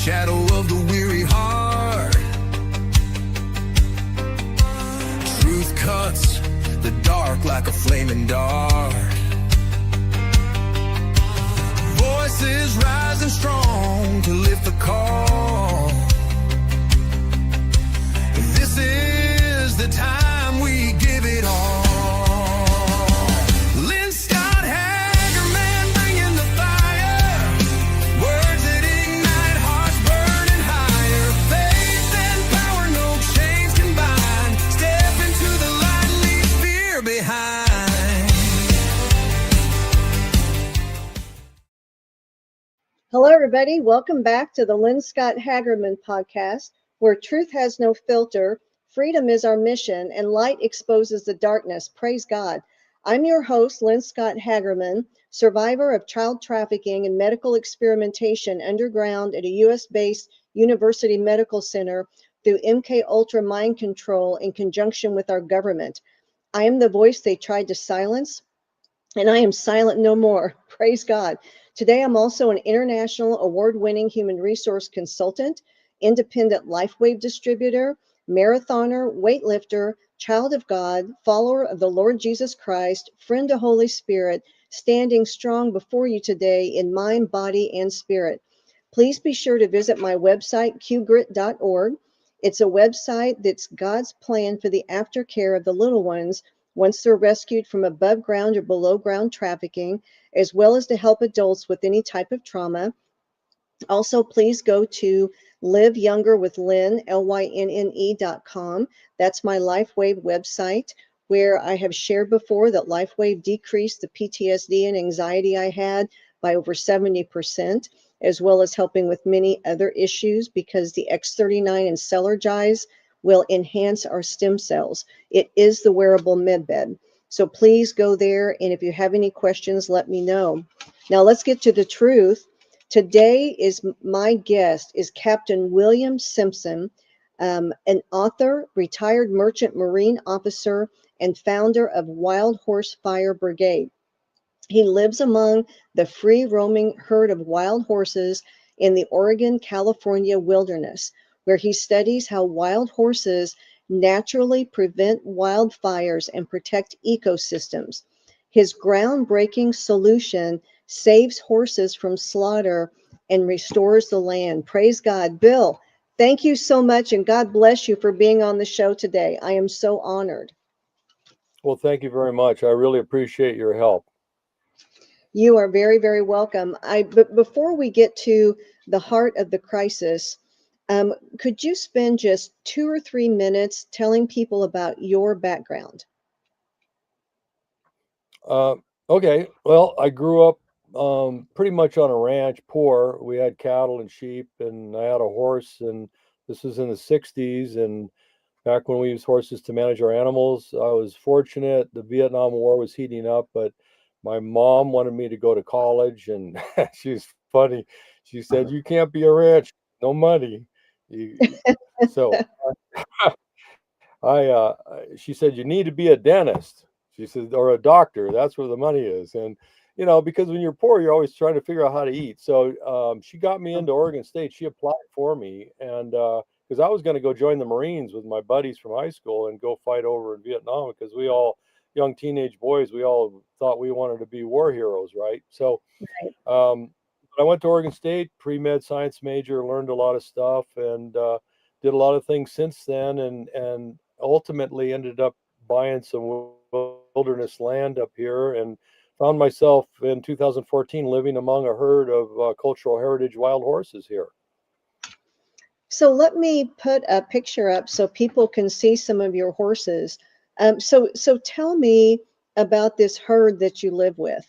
Shadow of the weary heart. Truth cuts the dark like a flaming dart. Voices rising strong to lift the call. This is the time we give it all. Hello, everybody. Welcome back to the Lynne Scott Hagerman podcast, where truth has no filter, freedom is our mission, and light exposes the darkness. Praise God. I'm your host, Lynne Scott Hagerman, survivor of child trafficking and medical experimentation underground at a U.S.-based university medical center through MK Ultra mind control in conjunction with our government. I am the voice they tried to silence, and I am silent no more. Praise God. Today, I'm also an international award-winning human resource consultant, independent LifeWave distributor, marathoner, weightlifter, child of God, follower of the Lord Jesus Christ, friend to Holy Spirit, standing strong before you today in mind, body, and spirit. Please be sure to visit my website, qgrit.org. It's a website that's God's plan for the aftercare of the little ones once they're rescued from above ground or below ground trafficking, as well as to help adults with any type of trauma. Also, please go to Live Younger with Lynne, LYNNE.com. That's my LifeWave website, where I have shared before that LifeWave decreased the PTSD and anxiety I had by over 70%, as well as helping with many other issues because the X39 and Cellergize will enhance our stem cells. It is the wearable medbed. So please go there, and if you have any questions, let me know. Now let's get to the truth. Today my guest is Captain William Simpson, an author, retired merchant marine officer, and founder of Wild Horse Fire Brigade. He lives among the free roaming herd of wild horses in the Oregon-California wilderness, where he studies how wild horses naturally prevent wildfires and protect ecosystems. His groundbreaking solution saves horses from slaughter and restores the land. Praise God. Bill, thank you so much, and God bless you for being on the show today. I am so honored. Well, thank you very much. I really appreciate your help. You are very, very welcome. But before we get to the heart of the crisis, could you spend just 2 or 3 minutes telling people about your background? Okay. Well, I grew up pretty much on a ranch, poor. We had cattle and sheep, and I had a horse, and this was in the 60s. And back when we used horses to manage our animals, I was fortunate. The Vietnam War was heating up, but my mom wanted me to go to college, and she's funny. She said, "You can't be a ranch, no money." So she said, "You need to be a dentist." She said, "or a doctor. That's where the money is." And because when you're poor, you're always trying to figure out how to eat. So she got me into Oregon State. She applied for me, and because I was going to go join the Marines with my buddies from high school and go fight over in Vietnam, because we all, young teenage boys, we all thought we wanted to be war heroes, right? So I went to Oregon State, pre-med science major, learned a lot of stuff, and did a lot of things since then, and ultimately ended up buying some wilderness land up here, and found myself in 2014 living among a herd of cultural heritage wild horses here. So let me put a picture up so people can see some of your horses. So tell me about this herd that you live with.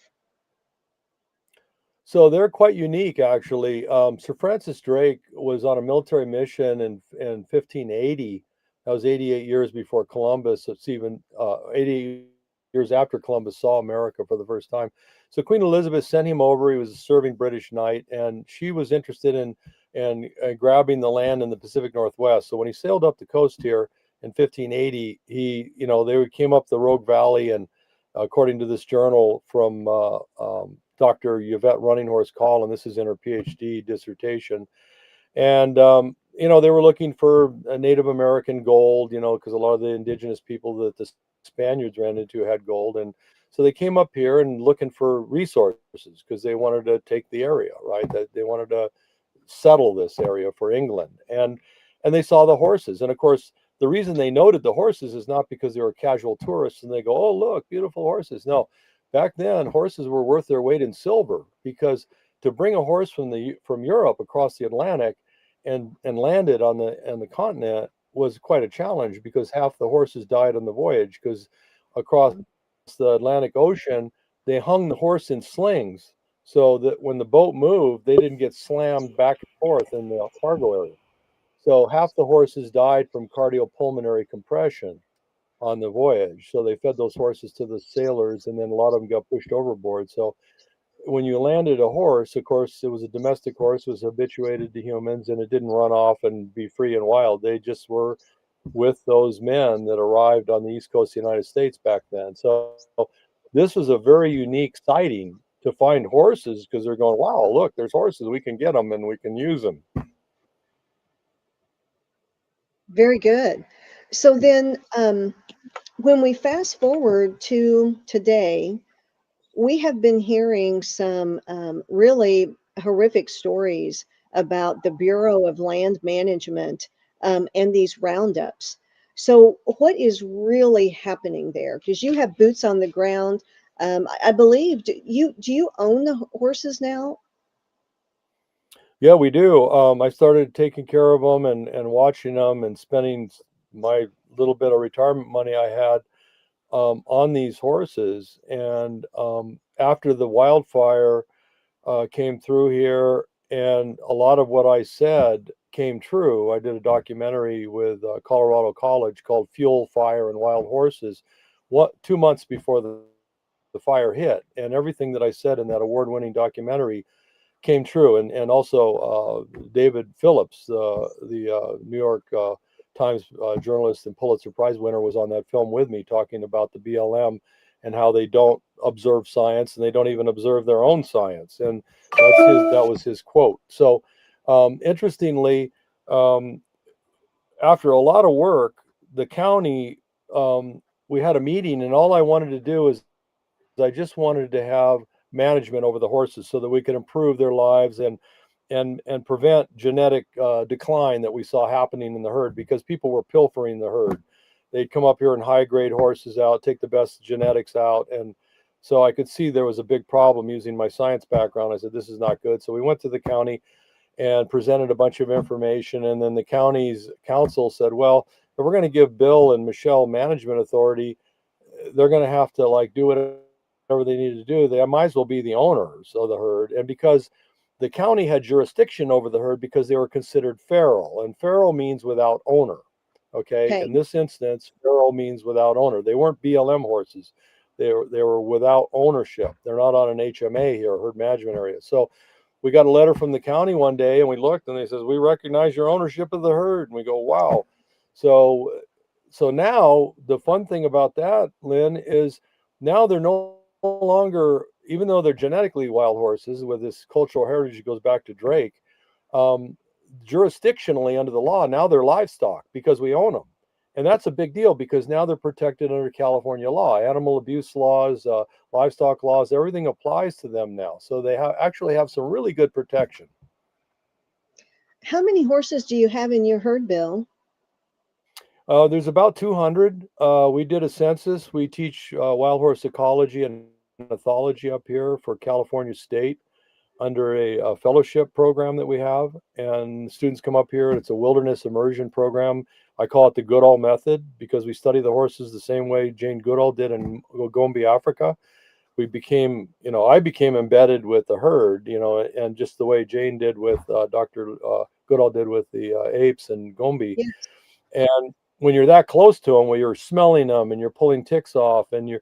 So they're quite unique, actually. Sir Francis Drake was on a military mission in 1580. That was 88 years before Columbus. It's even 88 years after Columbus saw America for the first time. So Queen Elizabeth sent him over. He was a serving British knight, and she was interested in grabbing the land in the Pacific Northwest. So when he sailed up the coast here in 1580, they came up the Rogue Valley, and according to this journal from Dr. Yvette Running Horse Call, and this is in her PhD dissertation, and they were looking for a Native American gold, because a lot of the indigenous people that the Spaniards ran into had gold, and so they came up here and looking for resources because they wanted to take the area, right? That they wanted to settle this area for England, and they saw the horses, and of course the reason they noted the horses is not because they were casual tourists and they go, oh look, beautiful horses. No, back then horses were worth their weight in silver, because to bring a horse from Europe across the Atlantic and land it on the continent was quite a challenge, because half the horses died on the voyage, because across the Atlantic Ocean they hung the horse in slings so that when the boat moved they didn't get slammed back and forth in the cargo area. So half the horses died from cardiopulmonary compression on the voyage. So they fed those horses to the sailors, and then a lot of them got pushed overboard. So when you landed a horse, of course, it was a domestic horse, was habituated to humans, and it didn't run off and be free and wild. They just were with those men that arrived on the east coast of the United States back then. So this was a very unique sighting to find horses, because they're going, wow, look, there's horses, we can get them and we can use them. Very good. So then, when we fast forward to today, we have been hearing some really horrific stories about the Bureau of Land Management and these roundups. So, what is really happening there? Because you have boots on the ground. I believe, do you own the horses now? Yeah, we do. I started taking care of them and watching them and spending my little bit of retirement money I had on these horses. And after the wildfire came through here, and a lot of what I said came true. I did a documentary with Colorado College called Fuel, Fire, and Wild Horses, 2 months before the fire hit. And everything that I said in that award-winning documentary came true. And also David Phillips, the New York Times journalist and Pulitzer Prize winner, was on that film with me, talking about the BLM and how they don't observe science, and they don't even observe their own science. And that was his quote. So interestingly, after a lot of work, the county, we had a meeting, and all I wanted to do is I just wanted to have management over the horses so that we could improve their lives and prevent genetic decline that we saw happening in the herd, because people were pilfering the herd. They'd come up here and high grade horses out, take the best genetics out. And so I could see there was a big problem using my science background. I said, this is not good. So we went to the county and presented a bunch of information. And then the county's council said, well, if we're going to give Bill and Michelle management authority, they're going to have to do whatever they need to do. They might as well be the owners of the herd. And because the county had jurisdiction over the herd, because they were considered feral, and feral means without owner. Okay. In this instance, feral means without owner. They weren't BLM horses. They were without ownership. They're not on an HMA here, herd management area. So we got a letter from the county one day, and we looked, and they says, we recognize your ownership of the herd. And we go, wow. So now the fun thing about that, Lynn, is now they're no longer, even though they're genetically wild horses with this cultural heritage that goes back to Drake, jurisdictionally under the law, now they're livestock because we own them. And that's a big deal, because now they're protected under California law, animal abuse laws, livestock laws, everything applies to them now. So they actually have some really good protection. How many horses do you have in your herd, Bill? There's about 200. We did a census. We teach wild horse ecology and ethology up here for California State under a fellowship program that we have. And students come up here. It's a wilderness immersion program. I call it the Goodall method, because we study the horses the same way Jane Goodall did in Gombe, Africa. I became embedded with the herd, and just the way Jane did with Dr. Goodall did with the apes and Gombe. Yes. And when you're that close to them, where you're smelling them and you're pulling ticks off, and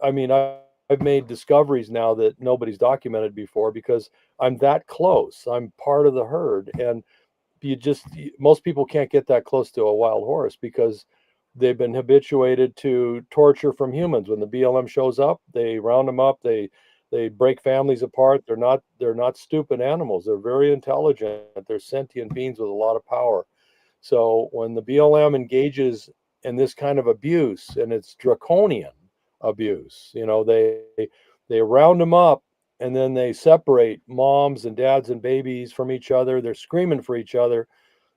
I I've made discoveries now that nobody's documented before because I'm that close. I'm part of the herd, and most people can't get that close to a wild horse because they've been habituated to torture from humans. When the BLM shows up, they round them up. They break families apart. They're not stupid animals. They're very intelligent. They're sentient beings with a lot of power. So when the BLM engages in this kind of abuse, and it's draconian abuse, they round them up, and then they separate moms and dads and babies from each other. They're screaming for each other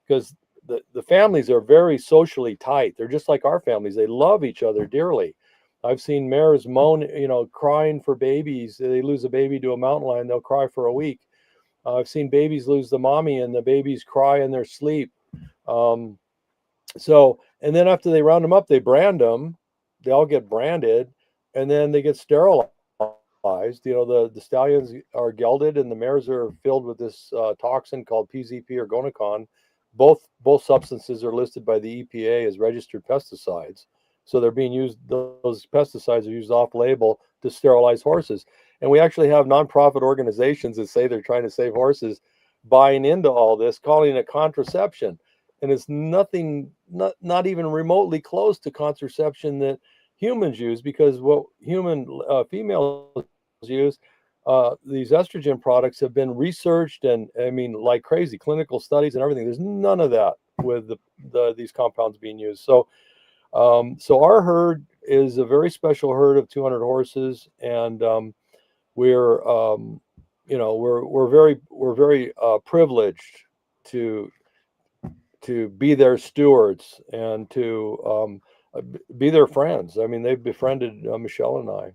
because the families are very socially tight. They're just like our families. They love each other dearly. I've seen mares moan, crying for babies. They lose a baby to a mountain lion, they'll cry for a week. I've seen babies lose the mommy, and the babies cry in their sleep. Um, and then after they round them up, they brand them. They all get branded, and then they get sterilized. The stallions are gelded, and the mares are filled with this toxin called PZP or Gonacon. Both substances are listed by the EPA as registered pesticides. So they're being used. Those pesticides are used off-label to sterilize horses. And we actually have nonprofit organizations that say they're trying to save horses, buying into all this, calling it contraception. And it's nothing, not even remotely close to contraception that humans use, because what human females use, these estrogen products have been researched, and I mean, like crazy, clinical studies and everything. There's none of that with these compounds being used. So our herd is a very special herd of 200 horses, and we're very privileged to be their stewards and to be their friends. I mean, they've befriended Michelle and I.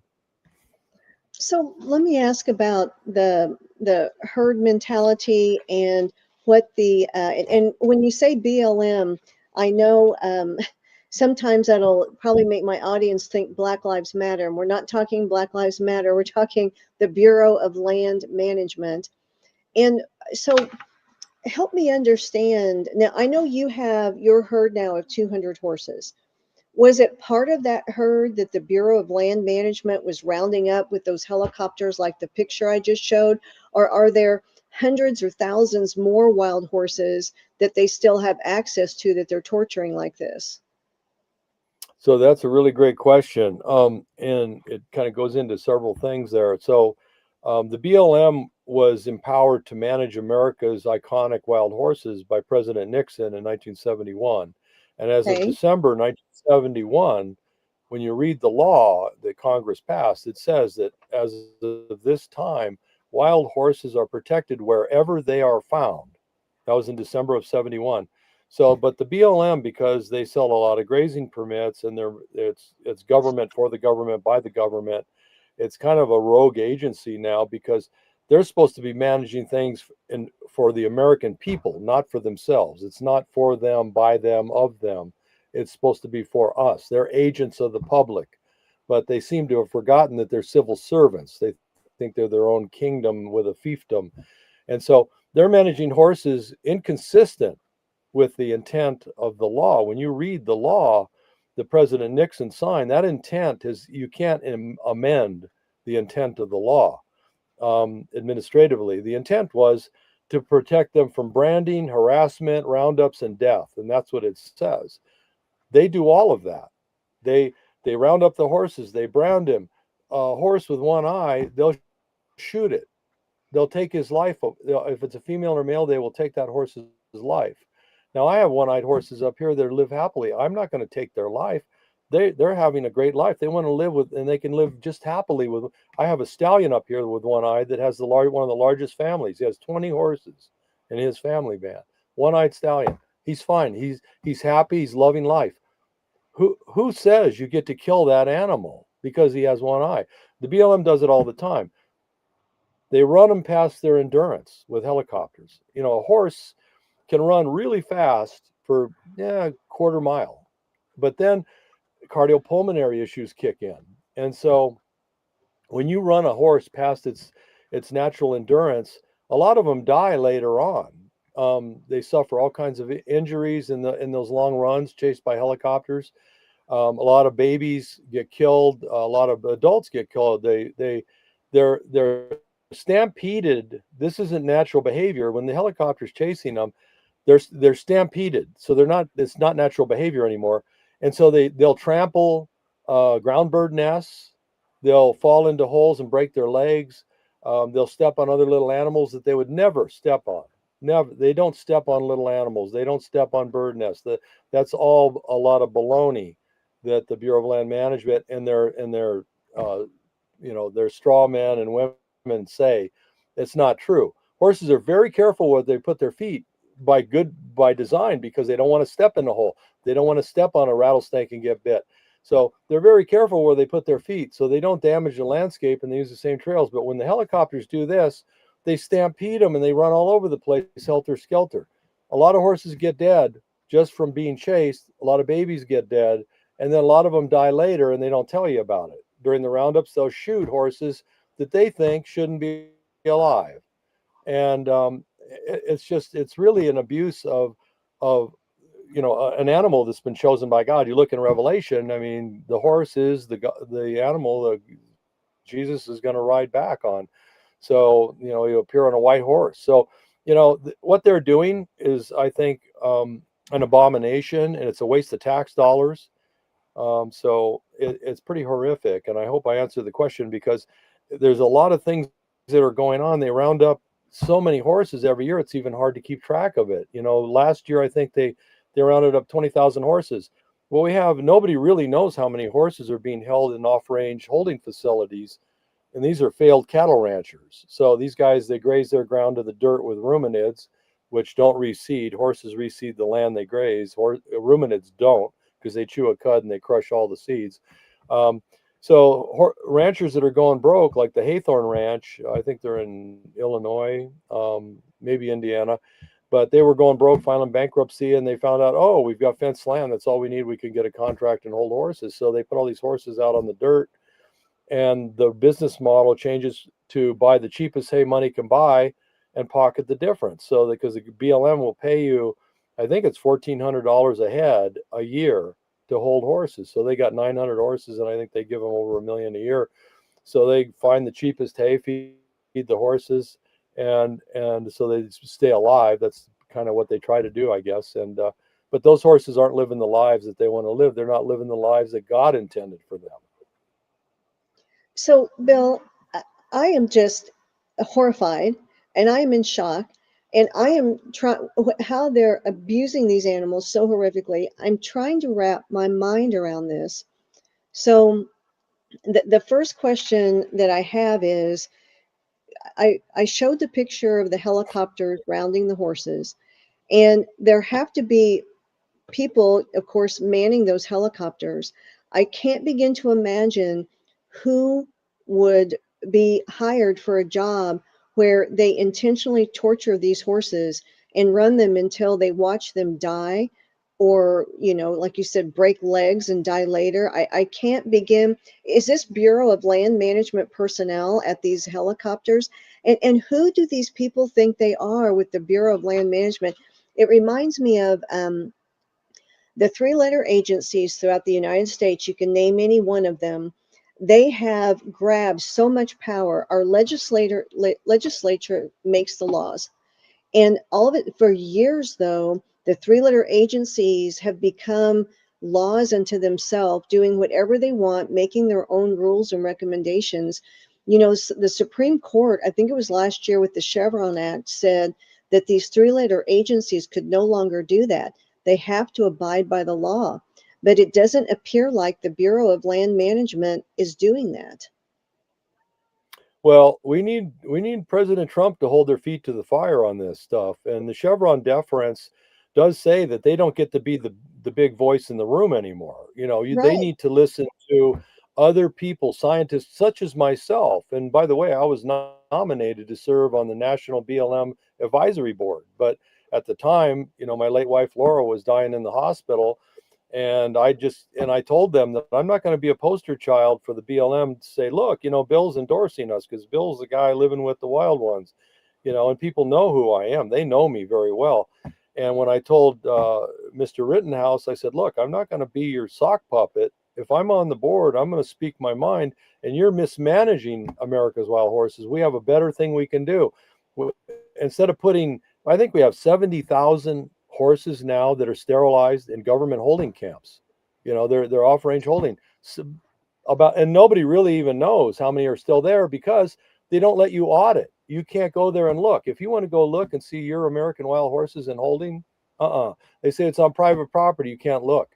So let me ask about the herd mentality and what and when you say BLM, I know sometimes that'll probably make my audience think Black Lives Matter, and we're not talking Black Lives Matter. We're talking the Bureau of Land Management. And so help me understand. Now, I know you have your herd now of 200 horses. Was it part of that herd that the Bureau of Land Management was rounding up with those helicopters like the picture I just showed? Or are there hundreds or thousands more wild horses that they still have access to that they're torturing like this? So that's a really great question. And it kind of goes into several things there. So the BLM was empowered to manage America's iconic wild horses by President Nixon in 1971. And as of Okay. December 1971, when you read the law that Congress passed, it says that as of this time, wild horses are protected wherever they are found. That was in December of 71. So, but the BLM, because they sell a lot of grazing permits, and it's government for the government by the government, it's kind of a rogue agency now, because they're supposed to be managing things for the American people, not for themselves. It's not for them, by them, of them. It's supposed to be for us. They're agents of the public, but they seem to have forgotten that they're civil servants. They think they're their own kingdom with a fiefdom. And so they're managing horses inconsistent with the intent of the law. When you read the law that President Nixon signed, that intent is, you can't amend the intent of the law administratively. The intent was to protect them from branding, harassment, roundups, and death. And that's what it says. They do all of that. They round up the horses, they brand him. A horse with one eye, they'll shoot it. They'll take his life. If it's a female or male, they will take that horse's life. Now, I have one-eyed horses up here that live happily. I'm not going to take their life. They're having a great life. They want to live with, and they can live just happily with. I have a stallion up here with one eye that has one of the largest families. He has 20 horses in his family band. One-eyed stallion. He's fine. He's happy. He's loving life. Who says you get to kill that animal because he has one eye? The BLM does it all the time. They run them past their endurance with helicopters. A horse can run really fast for a quarter mile, but then cardiopulmonary issues kick in. And so when you run a horse past its natural endurance, a lot of them die later on. They suffer all kinds of injuries in those long runs chased by helicopters. A lot of babies get killed. A lot of adults get killed. They're stampeded. This isn't natural behavior. When the helicopter's chasing them, they're stampeded. So they're not. It's not natural behavior anymore. And so they'll trample ground bird nests. They'll fall into holes and break their legs. They'll step on other little animals that they would never step on. Never. They don't step on little animals. They don't step on bird nests. That's all a lot of baloney that the Bureau of Land Management and their their straw men and women say. It's not true. Horses are very careful where they put their feet by design, because they don't want to step in the hole. They don't want to step on a rattlesnake and get bit. So they're very careful where they put their feet so they don't damage the landscape, and they use the same trails. But when the helicopters do this, they stampede them and they run all over the place, helter skelter. A lot of horses get dead just from being chased. A lot of babies get dead, and then a lot of them die later, and they don't tell you about it. During the roundups, they'll shoot horses that they think shouldn't be alive. And it's really an abuse of an animal that's been chosen by God. You look in Revelation, I mean, the horse is the animal that Jesus is going to ride back on. So, you appear on a white horse. So, what they're doing is, I think, an abomination, and it's a waste of tax dollars. So it's pretty horrific. And I hope I answered the question, because there's a lot of things that are going on. They round up so many horses every year, it's even hard to keep track of it. Last year, I think they rounded up 20,000 horses. Well, nobody really knows how many horses are being held in off-range holding facilities. And these are failed cattle ranchers. So these guys, they graze their ground to the dirt with ruminids, which don't reseed. Horses reseed the land they graze. Ruminids don't, because they chew a cud and they crush all the seeds. So ranchers that are going broke, like the Haythorne Ranch, I think they're in Illinois, maybe Indiana, but they were going broke, filing bankruptcy, and they found out, oh, we've got fenced land. That's all we need. We can get a contract and hold horses. So they put all these horses out on the dirt, and the business model changes to buy the cheapest hay money can buy and pocket the difference. So because the BLM will pay you, I think it's $1,400 a head a year to hold horses. So they got 900 horses, and I think they give them over $1 million a year. So they find the cheapest hay, feed the horses, and so they stay alive. That's kind of what they try to do, I guess. And but those horses aren't living the lives that they want to live. They're not living the lives that God intended for them. So, Bill, I am just horrified, and I am in shock, and I am trying how they're abusing these animals so horrifically. I'm trying to wrap my mind around this. So, the first question that I have is, I showed the picture of the helicopters rounding the horses, and there have to be people, of course, manning those helicopters. I can't begin to imagine who would be hired for a job where they intentionally torture these horses and run them until they watch them die, or, like you said, break legs and die later. I can't begin. Is this Bureau of Land Management personnel at these helicopters? And who do these people think they are with the Bureau of Land Management? It reminds me of the three-letter agencies throughout the United States. You can name any one of them. They have grabbed so much power. Our legislature makes the laws. And all of it, for years, though, the three-letter agencies have become laws unto themselves, doing whatever they want, making their own rules and recommendations. The Supreme Court, I think it was last year with the Chevron Act, said that these three-letter agencies could no longer do that. They have to abide by the law. But it doesn't appear like the Bureau of Land Management is doing that. Well, we need President Trump to hold their feet to the fire on this stuff. And the Chevron deference does say that they don't get to be the big voice in the room anymore. They Right. need to listen to other people, scientists such as myself. And by the way, I was nominated to serve on the National BLM Advisory Board. But at the time, my late wife Laura was dying in the hospital. And I told them that I'm not going to be a poster child for the BLM to say, look, Bill's endorsing us because Bill's the guy living with the wild ones, and people know who I am. They know me very well. And when I told Mr. Rittenhouse, I said, look, I'm not going to be your sock puppet. If I'm on the board, I'm going to speak my mind, and you're mismanaging America's wild horses. We have a better thing we can do. Instead of putting, I think we have 70,000 horses now that are sterilized in government holding camps. You know, they're off-range holding. So and nobody really even knows how many are still there because they don't let you audit. You can't go there and look. If you want to go look and see your American wild horses in holding, they say it's on private property. You can't look.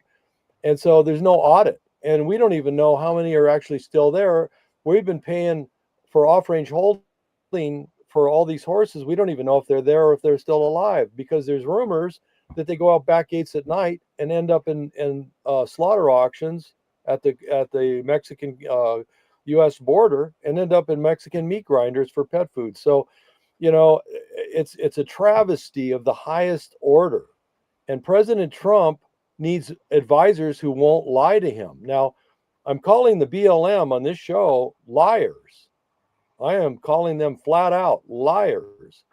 And so there's no audit. And we don't even know how many are actually still there. We've been paying for off-range holding for all these horses. We don't even know if they're there or if they're still alive, because there's rumors that they go out back gates at night and end up in slaughter auctions at the Mexican U.S. border and end up in Mexican meat grinders for pet food. So, you know, it's a travesty of the highest order. And President Trump needs advisors who won't lie to him. Now, I'm calling the BLM on this show liars. I am calling them flat out liars.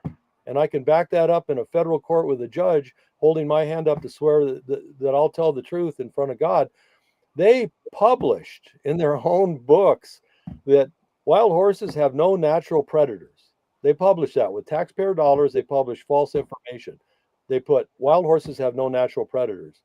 And I can back that up in a federal court with a judge holding my hand up to swear that I'll tell the truth in front of God. They published in their own books that wild horses have no natural predators. They published that with taxpayer dollars. They published false information. They put wild horses have no natural predators.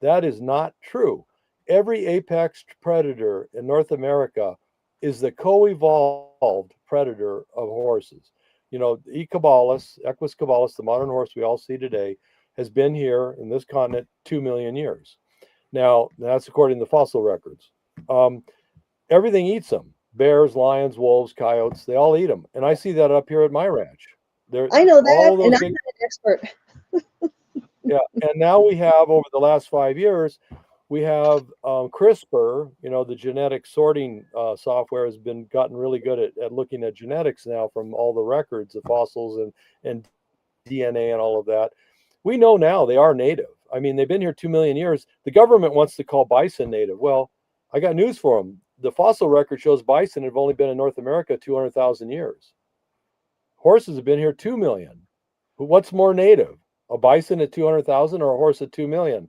That is not true. Every apex predator in North America is the co-evolved predator of horses. You know, Equus caballus, the modern horse we all see today, has been here in this continent 2 million years. Now, that's according to fossil records. Everything eats them. Bears, lions, wolves, coyotes, they all eat them. And I see that up here at my ranch. I know that, and I'm not an expert. Yeah, and now we have, over the last 5 years, we have CRISPR, you know, the genetic sorting software has been gotten really good at looking at genetics now from all the records, the fossils and DNA and all of that. We know now they are native. I mean, they've been here 2 million years. The government wants to call bison native. Well, I got news for them. The fossil record shows bison have only been in North America 200,000 years. Horses have been here 2 million. What's more native? A bison at 200,000 or a horse at 2 million?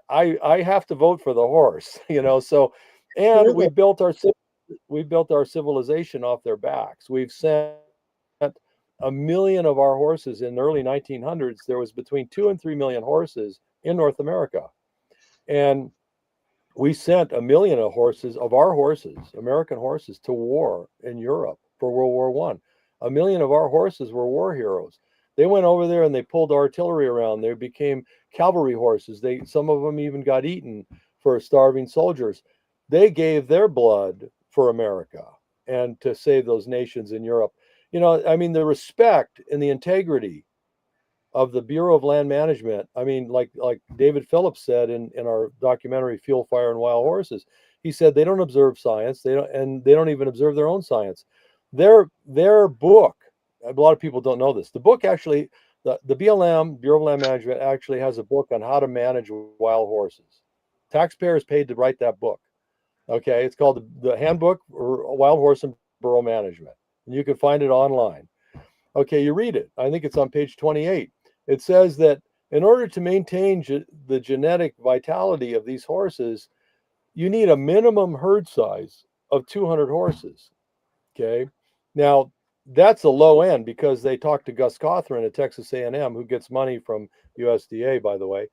I have to vote for the horse, you know. So, and we built our civilization off their backs. We've sent 1 million of our horses in the early 1900s. There was between 2 and 3 million horses in North America, and we sent 1 million of our horses, American horses, to war in Europe for World War I. 1 million of our horses were war heroes. They went over there and they pulled artillery around. They became cavalry horses. Some of them even got eaten for starving soldiers. They gave their blood for America and to save those nations in Europe. You know, I mean, the respect and the integrity of the Bureau of Land Management. I mean, like David Phillips said in our documentary Fuel, Fire, and Wild Horses, he said they don't observe science. They don't even observe their own science. Their book, a lot of people don't know this. The book actually, the BLM, Bureau of Land Management, actually has a book on how to manage wild horses. Taxpayers paid to write that book. Okay, it's called the Handbook for Wild Horse and Burro Management, and you can find it online. Okay, you read it. I think it's on page 28. It says that in order to maintain the genetic vitality of these horses, you need a minimum herd size of 200 horses. Okay, now that's a low end, because they talked to Gus Cothran at Texas A&M, who gets money from USDA, by the way,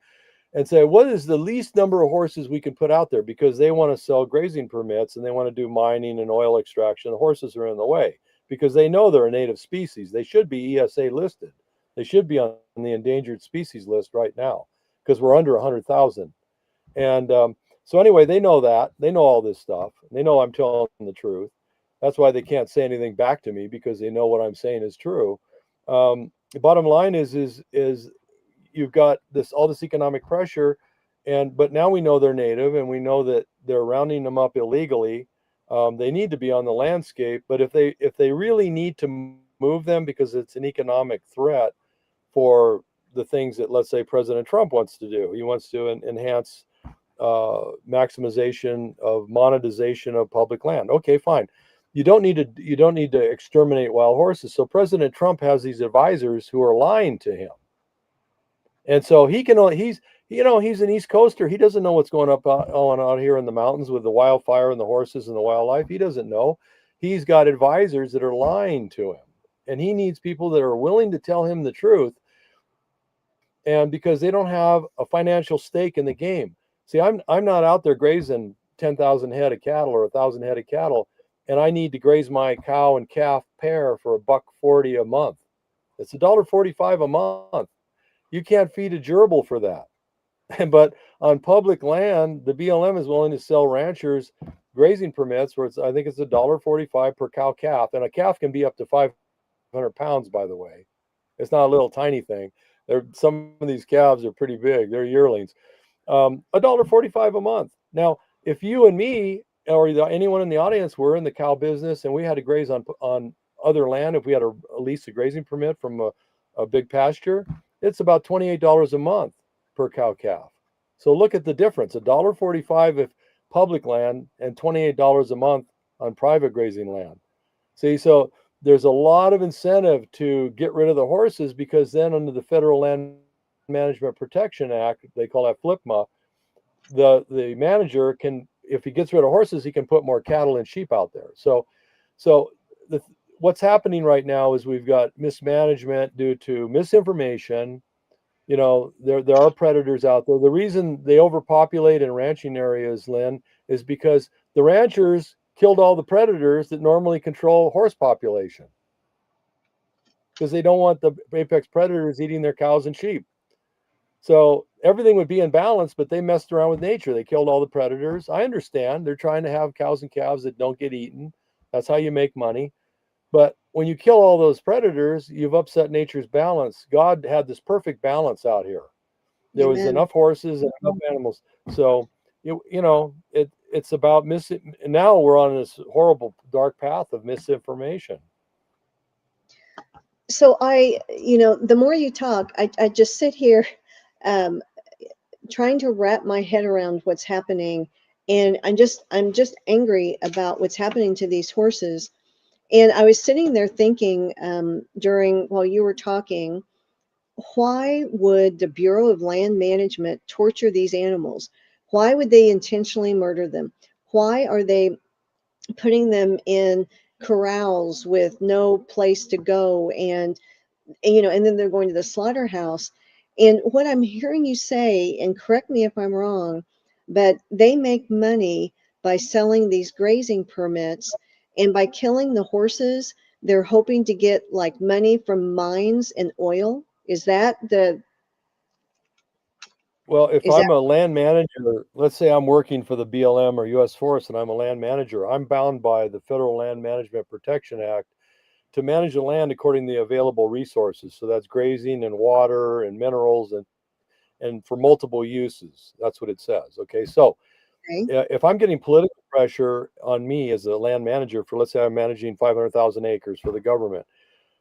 and say, what is the least number of horses we can put out there? Because they want to sell grazing permits and they want to do mining and oil extraction. The horses are in the way because they know they're a native species. They should be ESA listed. They should be on the endangered species list right now because we're under 100,000. And so anyway, they know that. They know all this stuff. They know I'm telling the truth. That's why they can't say anything back to me, because they know what I'm saying is true. The bottom line is you've got all this economic pressure, but now we know they're native, and we know that they're rounding them up illegally. They need to be on the landscape, but if they really need to move them because it's an economic threat for the things that, let's say, President Trump wants to do, he wants to enhance maximization of monetization of public land. Okay, fine. You don't need to exterminate wild horses. So President Trump has these advisors who are lying to him. And so he's an East Coaster. He doesn't know what's going on out here in the mountains with the wildfire and the horses and the wildlife. He doesn't know. He's got advisors that are lying to him, and he needs people that are willing to tell him the truth. And because they don't have a financial stake in the game. See, I'm not out there grazing 10,000 head of cattle or 1,000 head of cattle, and I need to graze my cow and calf pair for $1.40 a month. It's $1.45 a month. You can't feed a gerbil for that. But on public land, the BLM is willing to sell ranchers grazing permits where I think it's $1.45 per cow calf, and a calf can be up to 500 pounds, by the way. It's not a little tiny thing. Some of these calves are pretty big. They're yearlings. $1.45 a month. Now, if you and me or anyone in the audience were in the cow business and we had to graze on other land, if we had a lease a grazing permit from a big pasture, it's about $28 a month per cow calf. So look at the difference: $1.45 if public land and $28 a month on private grazing land. See, so there's a lot of incentive to get rid of the horses, because then under the Federal Land Management Protection Act, they call that FLPMA, the manager can, if he gets rid of horses, he can put more cattle and sheep out there. So what's happening right now is we've got mismanagement due to misinformation. There are predators out there. The reason they overpopulate in ranching areas, Lynn, is because the ranchers killed all the predators that normally control horse population, because they don't want the apex predators eating their cows and sheep. So everything would be in balance, but they messed around with nature. They killed all the predators. I understand they're trying to have cows and calves that don't get eaten. That's how you make money. But when you kill all those predators, you've upset nature's balance. God had this perfect balance out here. There was enough horses and enough animals. So, it's about now we're on this horrible dark path of misinformation. So the more you talk, I just sit here trying to wrap my head around what's happening. And I'm just angry about what's happening to these horses. And I was sitting there thinking while you were talking, why would the Bureau of Land Management torture these animals? Why would they intentionally murder them? Why are they putting them in corrals with no place to go? And then they're going to the slaughterhouse. And what I'm hearing you say, and correct me if I'm wrong, but they make money by selling these grazing permits, and by killing the horses, they're hoping to get like money from mines and oil. Is that the? Well, if I'm a land manager, let's say I'm working for the BLM or U.S. Forest and I'm a land manager, I'm bound by the Federal Land Management Protection Act to manage the land according to the available resources. So that's grazing and water and minerals and for multiple uses. That's what it says. Okay. So if I'm getting political pressure on me as a land manager for, let's say I'm managing 500,000 acres for the government,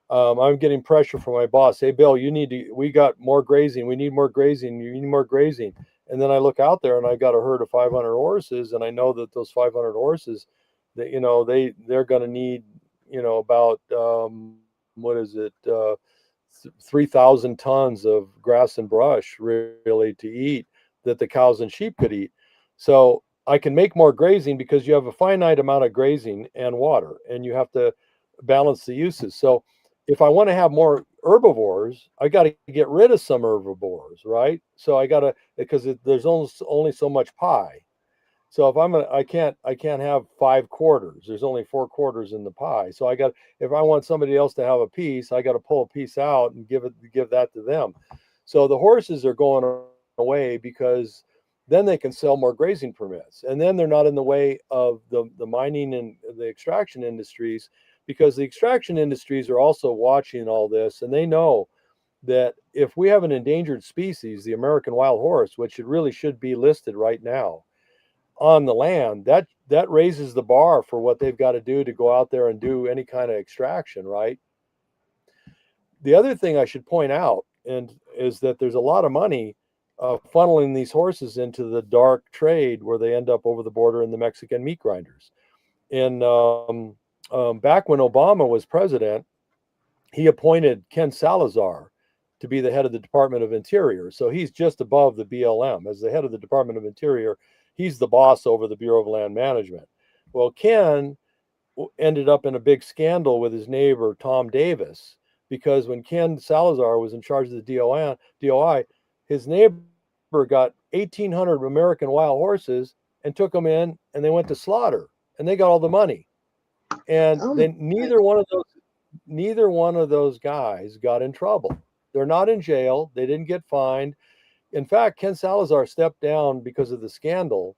I'm getting pressure from my boss. Hey, Bill, we got more grazing. We need more grazing. You need more grazing. And then I look out there and I got a herd of 500 horses. And I know that those 500 horses that, they're going to need, about, 3,000 tons of grass and brush really to eat that the cows and sheep could eat. So I can make more grazing because you have a finite amount of grazing and water, and you have to balance the uses. So if I want to have more herbivores, I got to get rid of some herbivores, right? So because there's only so much pie. So if I can't have 5 quarters. There's only 4 quarters in the pie. So if I want somebody else to have a piece, I got to pull a piece out and give that to them. So the horses are going away because then they can sell more grazing permits, and then they're not in the way of the mining and the extraction industries, because the extraction industries are also watching all this, and they know that if we have an endangered species, the American wild horse, which it really should be listed right now on the land, that raises the bar for what they've got to do to go out there and do any kind of extraction, right? The other thing I should point out is that there's a lot of money funneling these horses into the dark trade, where they end up over the border in the Mexican meat grinders. And back when Obama was president, he appointed Ken Salazar to be the head of the Department of Interior. So he's just above the BLM. As the head of the Department of Interior, he's the boss over the Bureau of Land Management. Well, Ken ended up in a big scandal with his neighbor, Tom Davis, because when Ken Salazar was in charge of the DOI, his neighbor got 1,800 American wild horses and took them in, and they went to slaughter, and they got all the money. And then neither one of those guys got in trouble. They're not in jail. They didn't get fined. In fact, Ken Salazar stepped down because of the scandal.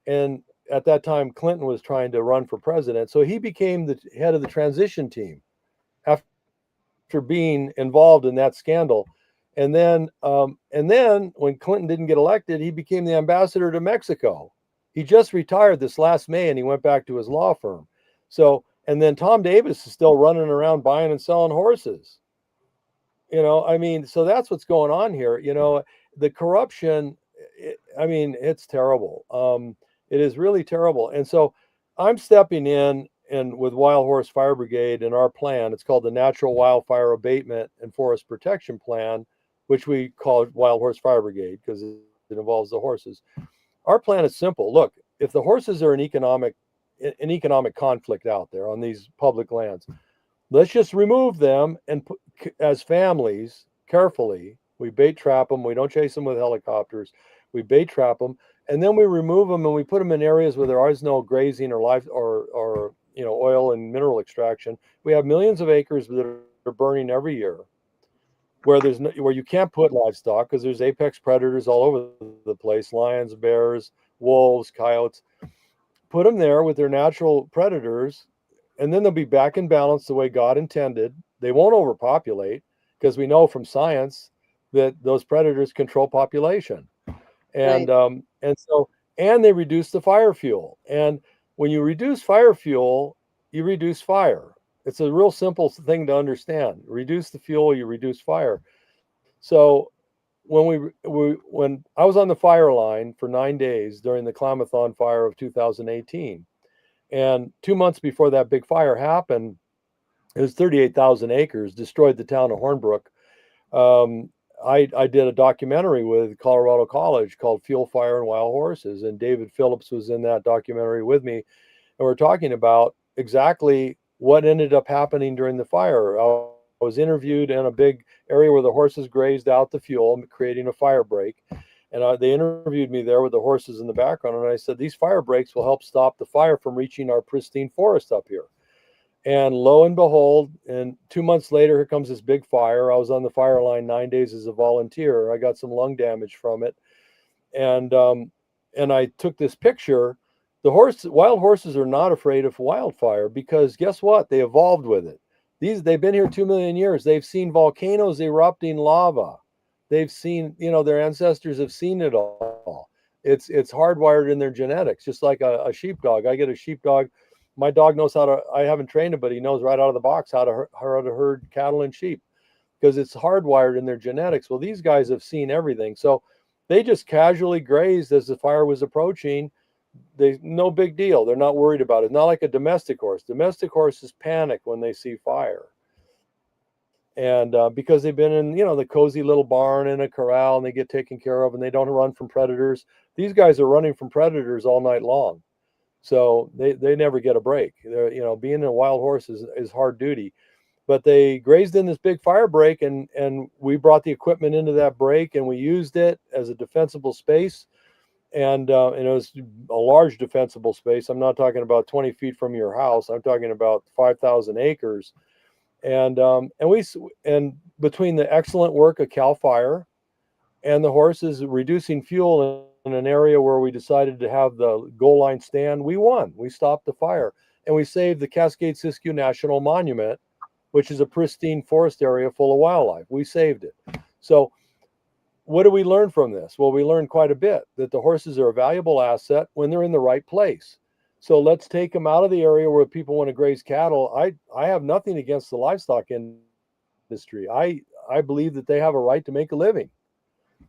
And at that time, Clinton was trying to run for president. So he became the head of the transition team after being involved in that scandal. And then when Clinton didn't get elected, he became the ambassador to Mexico. He just retired this last May, and he went back to his law firm. So, and then Tom Davis is still running around buying and selling horses. I mean, so that's what's going on here. The corruption, it's terrible. It is really terrible. And so I'm stepping in and with Wild Horse Fire Brigade in our plan. It's called the Natural Wildfire Abatement and Forest Protection Plan, which we call Wild Horse Fire Brigade because it involves the horses. Our plan is simple. Look, if the horses are an economic conflict out there on these public lands, let's just remove them and as families carefully. We bait trap them. We don't chase them with helicopters. We bait trap them, and then we remove them and we put them in areas where there is no grazing or life or oil and mineral extraction. We have millions of acres that are burning every year, where you can't put livestock because there's apex predators all over the place: lions, bears, wolves, coyotes. Put them there with their natural predators, and then they'll be back in balance the way God intended. They won't overpopulate because we know from science that those predators control population. And and they reduce the fire fuel. And when you reduce fire fuel, you reduce fire. It's a real simple thing to understand. Reduce the fuel, you reduce fire. So when I was on the fire line for 9 days during the Klamathon fire of 2018, and 2 months before that big fire happened, it was 38,000 acres, destroyed the town of Hornbrook. I did a documentary with Colorado College called Fuel, Fire, and Wild Horses, and David Phillips was in that documentary with me, and we're talking about exactly what ended up happening during the fire. I was interviewed in a big area where the horses grazed out the fuel, creating a fire break, and they interviewed me there with the horses in the background, and I said, these fire breaks will help stop the fire from reaching our pristine forest up here. And lo and behold, and 2 months later, here comes this big fire. I was on the fire line 9 days as a volunteer. I got some lung damage from it. And I took this picture. Wild horses are not afraid of wildfire because guess what? They evolved with it. They've been here 2 million years. They've seen volcanoes erupting lava. They've seen, their ancestors have seen it all. It's hardwired in their genetics, just like a sheepdog. I get a sheepdog. My dog knows I haven't trained him, but he knows right out of the box how to herd cattle and sheep because it's hardwired in their genetics. Well, these guys have seen everything. So they just casually grazed as the fire was approaching. No big deal. They're not worried about it. Not like a domestic horse. Domestic horses panic when they see fire. And because they've been in, the cozy little barn in a corral and they get taken care of and they don't run from predators. These guys are running from predators all night long. So they never get a break. Being a wild horse is hard duty, but they grazed in this big fire break and we brought the equipment into that break and we used it as a defensible space. And it was a large defensible space. I'm not talking about 20 feet from your house. I'm talking about 5,000 acres. And between the excellent work of Cal Fire and the horses reducing fuel in an area where we decided to have the goal line stand, we won. We stopped the fire and we saved the Cascade-Siskiyou National Monument, which is a pristine forest area full of wildlife. We saved it. So what do we learn from this? Well, we learned quite a bit that the horses are a valuable asset when they're in the right place. So let's take them out of the area where people want to graze cattle. I have nothing against the livestock industry. I believe that they have a right to make a living.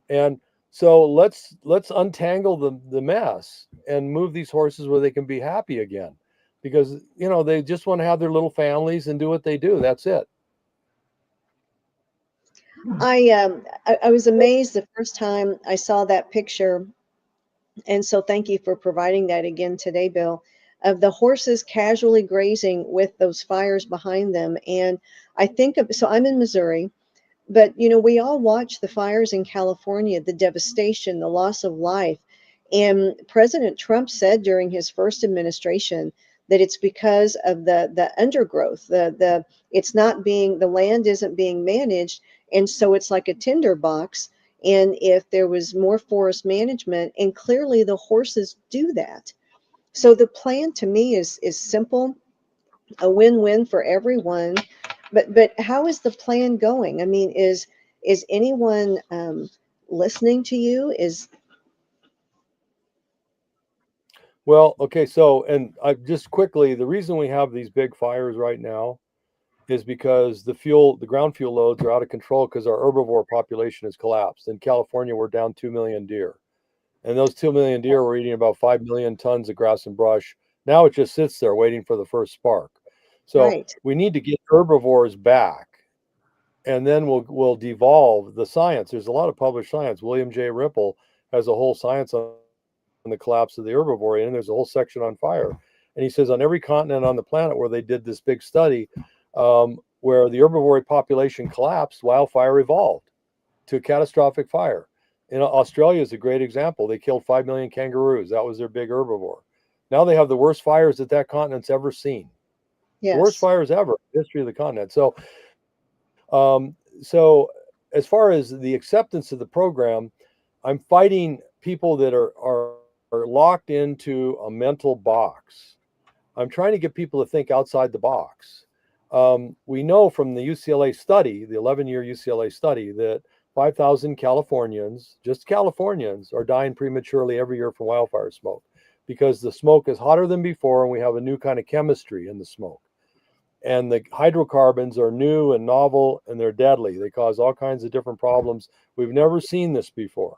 And so let's untangle the mess and move these horses where they can be happy again, because they just want to have their little families and do what they do. That's it. I was amazed the first time I saw that picture, and so thank you for providing that again today, Bill, of the horses casually grazing with those fires behind them. And I think of, so I'm in Missouri, but you know, we all watch the fires in California, the devastation, the loss of life. And President Trump said during his first administration that it's because of the undergrowth, the it's not being, the land isn't being managed, and so it's like a tinderbox. And if there was more forest management, and clearly the horses do that. So the plan to me is simple, a win-win for everyone. But how is the plan going? I mean, is anyone listening to you? Is Well, okay, so and I just quickly, the reason we have these big fires right now is because the ground fuel loads are out of control because our herbivore population has collapsed. In California, we're down 2 million deer. And those 2 million deer were eating about 5 million tons of grass and brush. Now it just sits there waiting for the first spark. So right? we need to get herbivores back, and then we'll devolve the science. There's a lot of published science. William J. Ripple has a whole science on the collapse of the herbivory, and there's a whole section on fire. And he says on every continent on the planet where they did this big study, where the herbivory population collapsed, wildfire evolved to a catastrophic fire. And Australia is a great example. They killed 5 million kangaroos. That was their big herbivore. Now they have the worst fires that continent's ever seen. The worst Yes. fires ever in the history of the continent. So as far as the acceptance of the program, I'm fighting people that are locked into a mental box. I'm trying to get people to think outside the box. We know from the UCLA study, the 11-year UCLA study, that 5,000 Californians, just Californians, are dying prematurely every year from wildfire smoke because the smoke is hotter than before and we have a new kind of chemistry in the smoke. And the hydrocarbons are new and novel and they're deadly. They cause all kinds of different problems. We've never seen this before.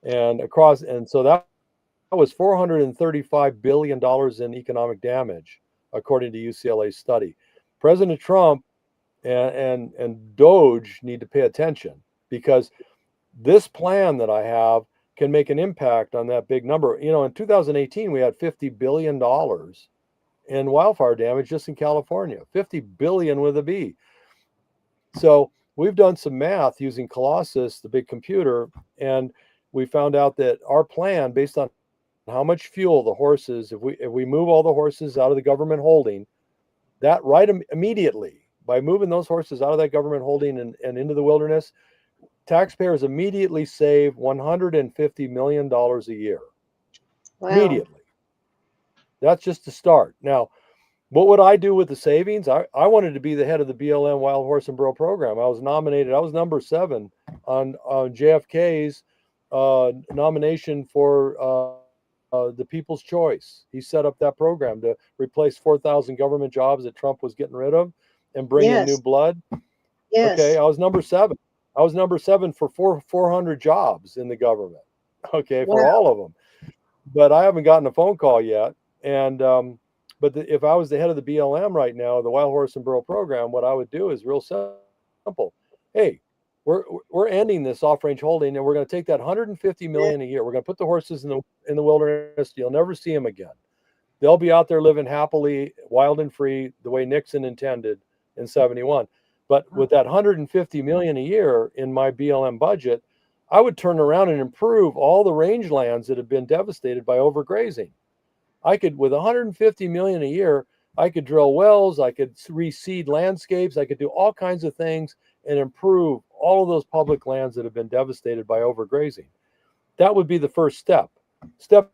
And so that was $435 billion in economic damage, according to UCLA's study. President Trump and Doge need to pay attention because this plan that I have can make an impact on that big number. You know, in 2018, we had $50 billion in wildfire damage just in California, 50 billion with a B. So we've done some math using Colossus, the big computer, and we found out that our plan, based on how much fuel the horses, if we move all the horses out of the government holding, that right immediately, by moving those horses out of that government holding and into the wilderness, taxpayers immediately save $150 million a year. Wow. Immediately. That's just the start. Now, what would I do with the savings? I wanted to be the head of the BLM Wild Horse and Burro program. I was nominated. I was number 7 on JFK's nomination for the People's Choice. He set up that program to replace 4,000 government jobs that Trump was getting rid of and bring in new Yes. blood. Okay, Yes. I was number 7. I was number 7 for 400 jobs in the government. Okay, for Wow. all of them. But I haven't gotten a phone call yet. And if I was the head of the BLM right now, the Wild Horse and Burro program, what I would do is real simple. Hey, we're ending this off-range holding, and we're going to take that 150 million a year. We're going to put the horses in the wilderness. You'll never see them again. They'll be out there living happily, wild and free, the way Nixon intended in 71. But with that 150 million a year in my BLM budget, I would turn around and improve all the rangelands that have been devastated by overgrazing. I could, with 150 million a year, I could drill wells, I could reseed landscapes, I could do all kinds of things and improve all of those public lands that have been devastated by overgrazing. That would be the first step. Step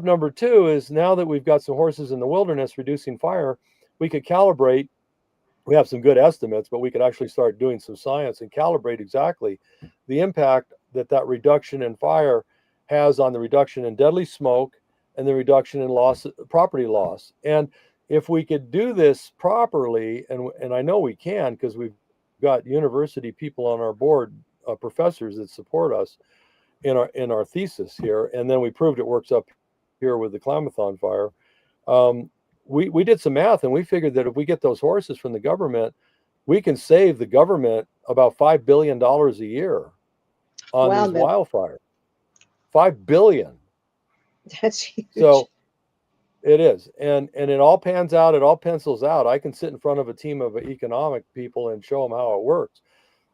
number 2 is, now that we've got some horses in the wilderness reducing fire, we could calibrate. We have some good estimates, but we could actually start doing some science and calibrate exactly the impact that reduction in fire has on the reduction in deadly smoke and the reduction in property loss. And if we could do this properly, and I know we can because we've got university people on our board, professors that support us in our thesis here, and then we proved it works up here with the Klamathon fire. We did some math and we figured that if we get those horses from the government, we can save the government about $5 billion a year on Wow, these Bill, wildfires. 5 billion. that's huge. So it is. And it all pans out, it all pencils out. I can sit in front of a team of economic people and show them how it works.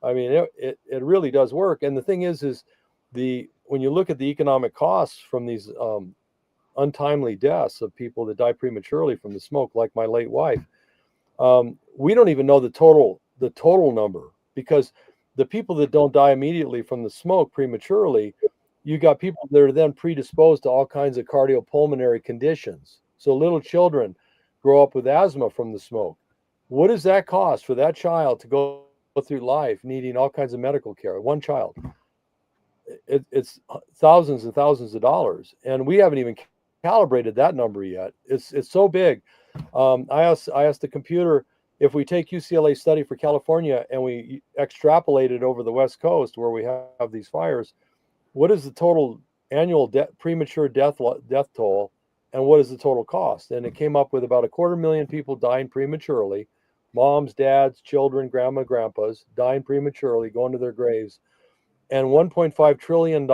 I mean, it really does work. And the thing is when you look at the economic costs from these untimely deaths of people that die prematurely from the smoke, like my late wife, we don't even know the total number, because the people that don't die immediately from the smoke prematurely, you got people that are then predisposed to all kinds of cardiopulmonary conditions. So little children grow up with asthma from the smoke. What does that cost for that child to go through life needing all kinds of medical care? One child. It's thousands and thousands of dollars, and we haven't even calibrated that number yet. It's so big. I asked the computer, if we take UCLA study for California and we extrapolate it over the West Coast where we have these fires, what is the total annual premature death toll, and what is the total cost? And it came up with about 250,000 people dying prematurely, moms, dads, children, grandpas dying prematurely, going to their graves, and $1.5 trillion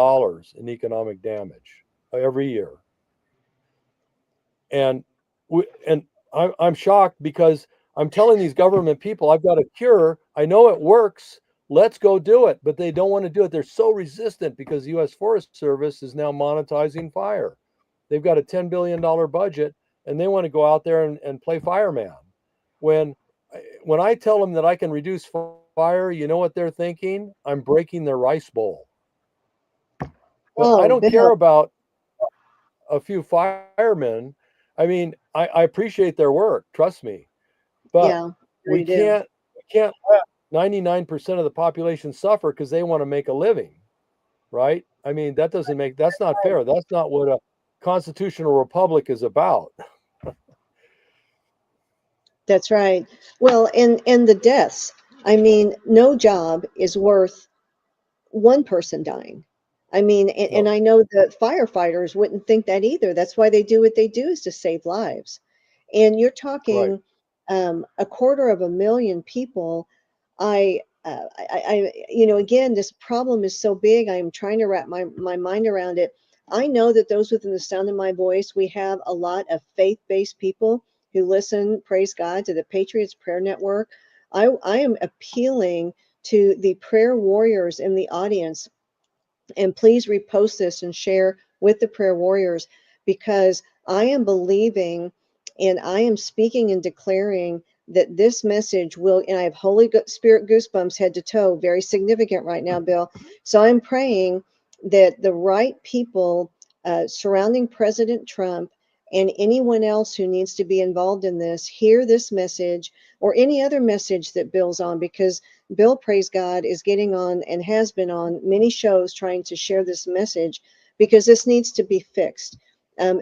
in economic damage every year. And I'm shocked, because I'm telling these government people, I've got a cure. I know it works. Let's go do it. But they don't want to do it. They're so resistant because the U.S. Forest Service is now monetizing fire. They've got a $10 billion budget, and they want to go out there and play fireman. When I tell them that I can reduce fire, you know what they're thinking? I'm breaking their rice bowl. But I don't care about a few firemen. I mean, I appreciate their work, trust me. But Yeah, we can't let 99% of the population suffer because they want to make a living, right? I mean, that's not fair. That's not what a constitutional republic is about. that's right. Well, and the deaths. I mean, no job is worth one person dying. I mean, and No, I know the firefighters wouldn't think that either. That's why they do what they do, is to save lives. And you're right. talking 250,000 people. Again, this problem is so big. I'm trying to wrap my mind around it. I know that those within the sound of my voice, we have a lot of faith-based people who listen, praise God, to the Patriots Prayer Network. I am appealing to the prayer warriors in the audience, and please repost this and share with the prayer warriors, because I am believing and I am speaking and declaring that this message will, and I have Holy Spirit goosebumps head to toe, very significant right now, Bill. So I'm praying that the right people surrounding President Trump and anyone else who needs to be involved in this hear this message, or any other message that Bill's on, because Bill, praise God, is getting on and has been on many shows trying to share this message, because this needs to be fixed.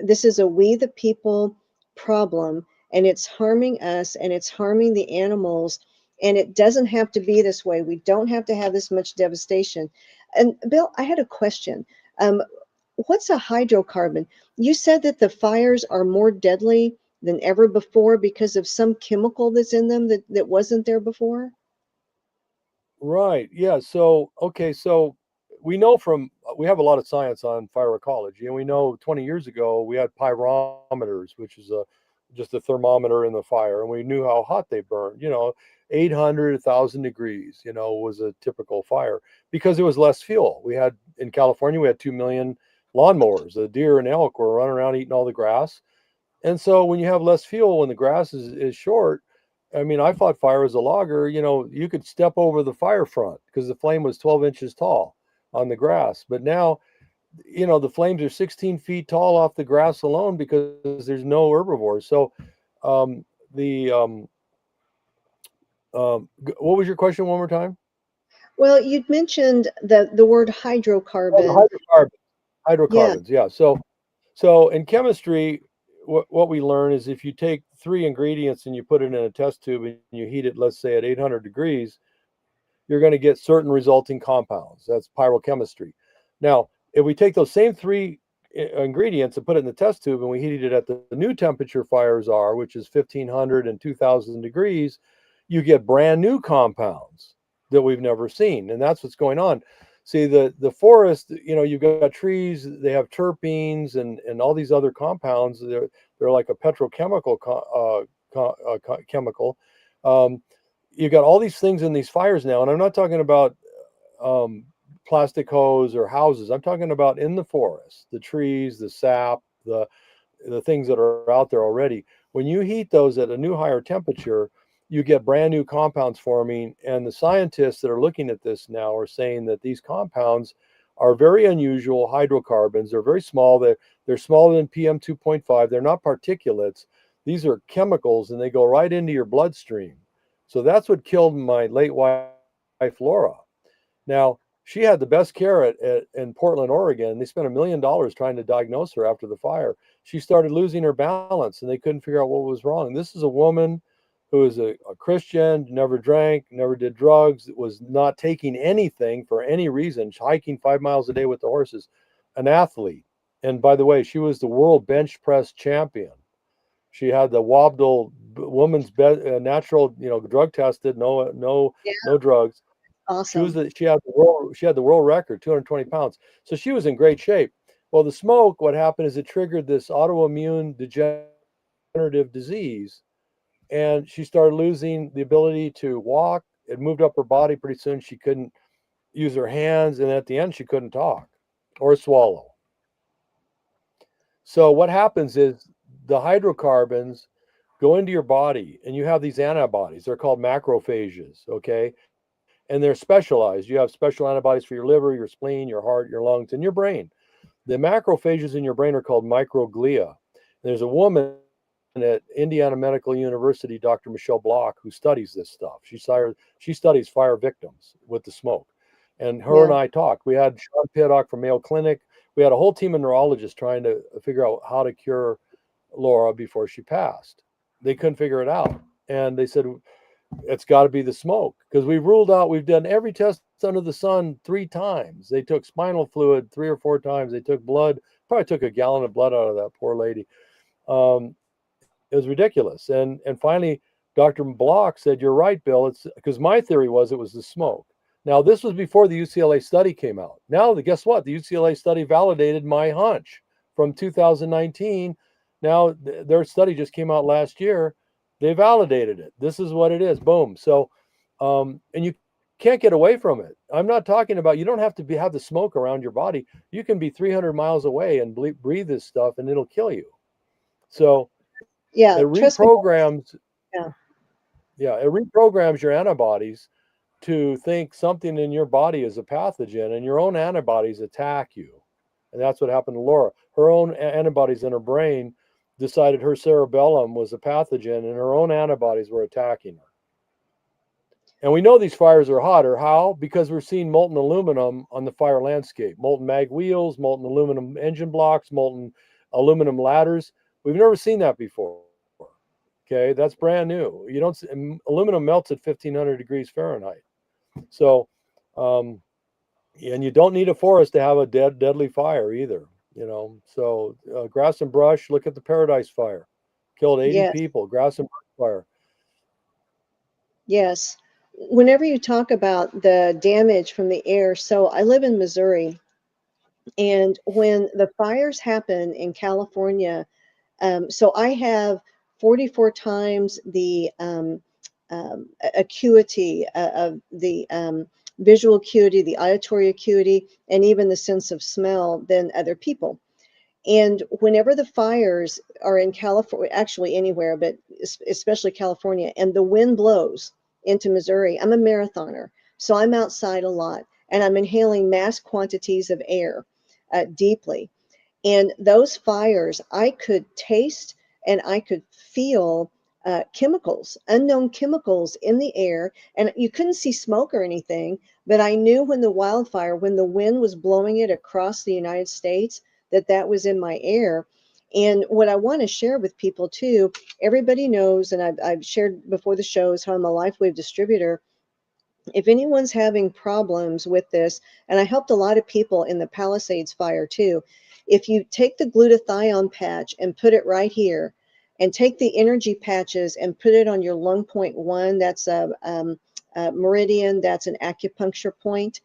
This is a we the people problem, and it's harming us and it's harming the animals. And it doesn't have to be this way. We don't have to have this much devastation. And Bill, I had a question. What's a hydrocarbon? You said that the fires are more deadly than ever before because of some chemical that's in them that wasn't there before? Right. Yeah. So, okay. So we know we have a lot of science on fire ecology, and we know 20 years ago we had pyrometers, which is just a thermometer in the fire, and we knew how hot they burned. 800, 1,000 degrees, was a typical fire, because there was less fuel. In California, we had 2 million lawnmowers. The deer and elk were running around eating all the grass. And so when you have less fuel, when the grass is short, I mean, I fought fire as a logger. You could step over the fire front because the flame was 12 inches tall on the grass. But now, the flames are 16 feet tall off the grass alone because there's no herbivores. So, the what was your question one more time? Well, you'd mentioned the word Oh, the hydrocarbon. Yeah. hydrocarbons. Yeah. So in chemistry, what we learn is if you take 3 ingredients and you put it in a test tube and you heat it, let's say at 800 degrees, you're going to get certain resulting compounds. That's pyrochemistry. Now, if we take those same 3 ingredients and put it in the test tube and we heat it at the new temperature fires are, which is 1,500 and 2,000 degrees, you get brand new compounds that we've never seen. And that's what's going on. See, the forest, you've got trees, they have terpenes and all these other compounds. They're like a petrochemical chemical. You got all these things in these fires now. And I'm not talking about plastic hose or houses. I'm talking about in the forest, the trees, the sap, the things that are out there already. When you heat those at a new higher temperature, you get brand new compounds forming. And the scientists that are looking at this now are saying that these compounds are very unusual hydrocarbons. They're very small. They're smaller than PM 2.5. They're not particulates. These are chemicals, and they go right into your bloodstream. So that's what killed my late wife, Laura. Now, she had the best care in Portland, Oregon. They spent $1 million trying to diagnose her after the fire. She started losing her balance, and they couldn't figure out what was wrong. This is a woman who is a Christian, never drank, never did drugs, was not taking anything for any reason, hiking 5 miles a day with the horses, an athlete. And by the way, she was the world bench press champion. She had the Wabdal woman's natural, drug tested, no drugs. Awesome. She had the world record, 220 pounds. So she was in great shape. Well, the smoke, what happened is it triggered this autoimmune degenerative disease, and she started losing the ability to walk. It moved up her body. Pretty soon she couldn't use her hands, and at the end she couldn't talk or swallow. So what happens is the hydrocarbons go into your body, and you have these antibodies. They're called macrophages, okay? And they're specialized. You have special antibodies for your liver, your spleen, your heart, your lungs, and your brain. The macrophages in your brain are called microglia. There's a woman at Indiana Medical University, Dr. Michelle Block, who studies this stuff. She studies fire victims with the smoke. And her and I talked. We had Sean Piddock from Mayo Clinic. We had a whole team of neurologists trying to figure out how to cure Laura before she passed. They couldn't figure it out. And they said, it's got to be the smoke, because we've done every test under the sun 3 times. They took spinal fluid 3 or 4 times. They took blood, probably took a gallon of blood out of that poor lady. It was ridiculous. And finally, Dr. Block said, you're right, Bill. It's because my theory was it was the smoke. Now, this was before the UCLA study came out. Now, guess what? The UCLA study validated my hunch from 2019. Now, their study just came out last year. They validated it. This is what it is. Boom. So, and you can't get away from it. I'm not talking about, you don't have to have the smoke around your body. You can be 300 miles away and breathe this stuff, and it'll kill you. So it reprograms. It reprograms your antibodies to think something in your body is a pathogen, and your own antibodies attack you. And that's what happened to Laura. Her own antibodies in her brain decided her cerebellum was a pathogen, and her own antibodies were attacking her. And we know these fires are hotter. How? Because we're seeing molten aluminum on the fire landscape. Molten mag wheels, molten aluminum engine blocks, molten aluminum ladders. We've never seen that before. Okay, that's brand new. You don't. Aluminum melts at 1,500 degrees Fahrenheit. So, and you don't need a forest to have a deadly fire either. So grass and brush. Look at the Paradise Fire, killed 80 people. Grass and brush fire. Yes. Whenever you talk about the damage from the air, so I live in Missouri, and when the fires happen in California, so I have 44 times the acuity of the visual acuity, the auditory acuity, and even the sense of smell than other people. And whenever the fires are in California, actually anywhere, but especially California, and the wind blows into Missouri, I'm a marathoner, so I'm outside a lot, and I'm inhaling mass quantities of air deeply. And those fires, I could taste and I could feel chemicals, unknown chemicals in the air. And you couldn't see smoke or anything, but I knew when the wildfire, when the wind was blowing it across the United States, that was in my air. And what I want to share with people too, everybody knows, and I've shared before the shows how I'm a LifeWave distributor. If anyone's having problems with this, and I helped a lot of people in the Palisades fire too, if you take the glutathione patch and put it right here, and take the energy patches and put it on your lung point 1. That's a meridian. That's an acupuncture point.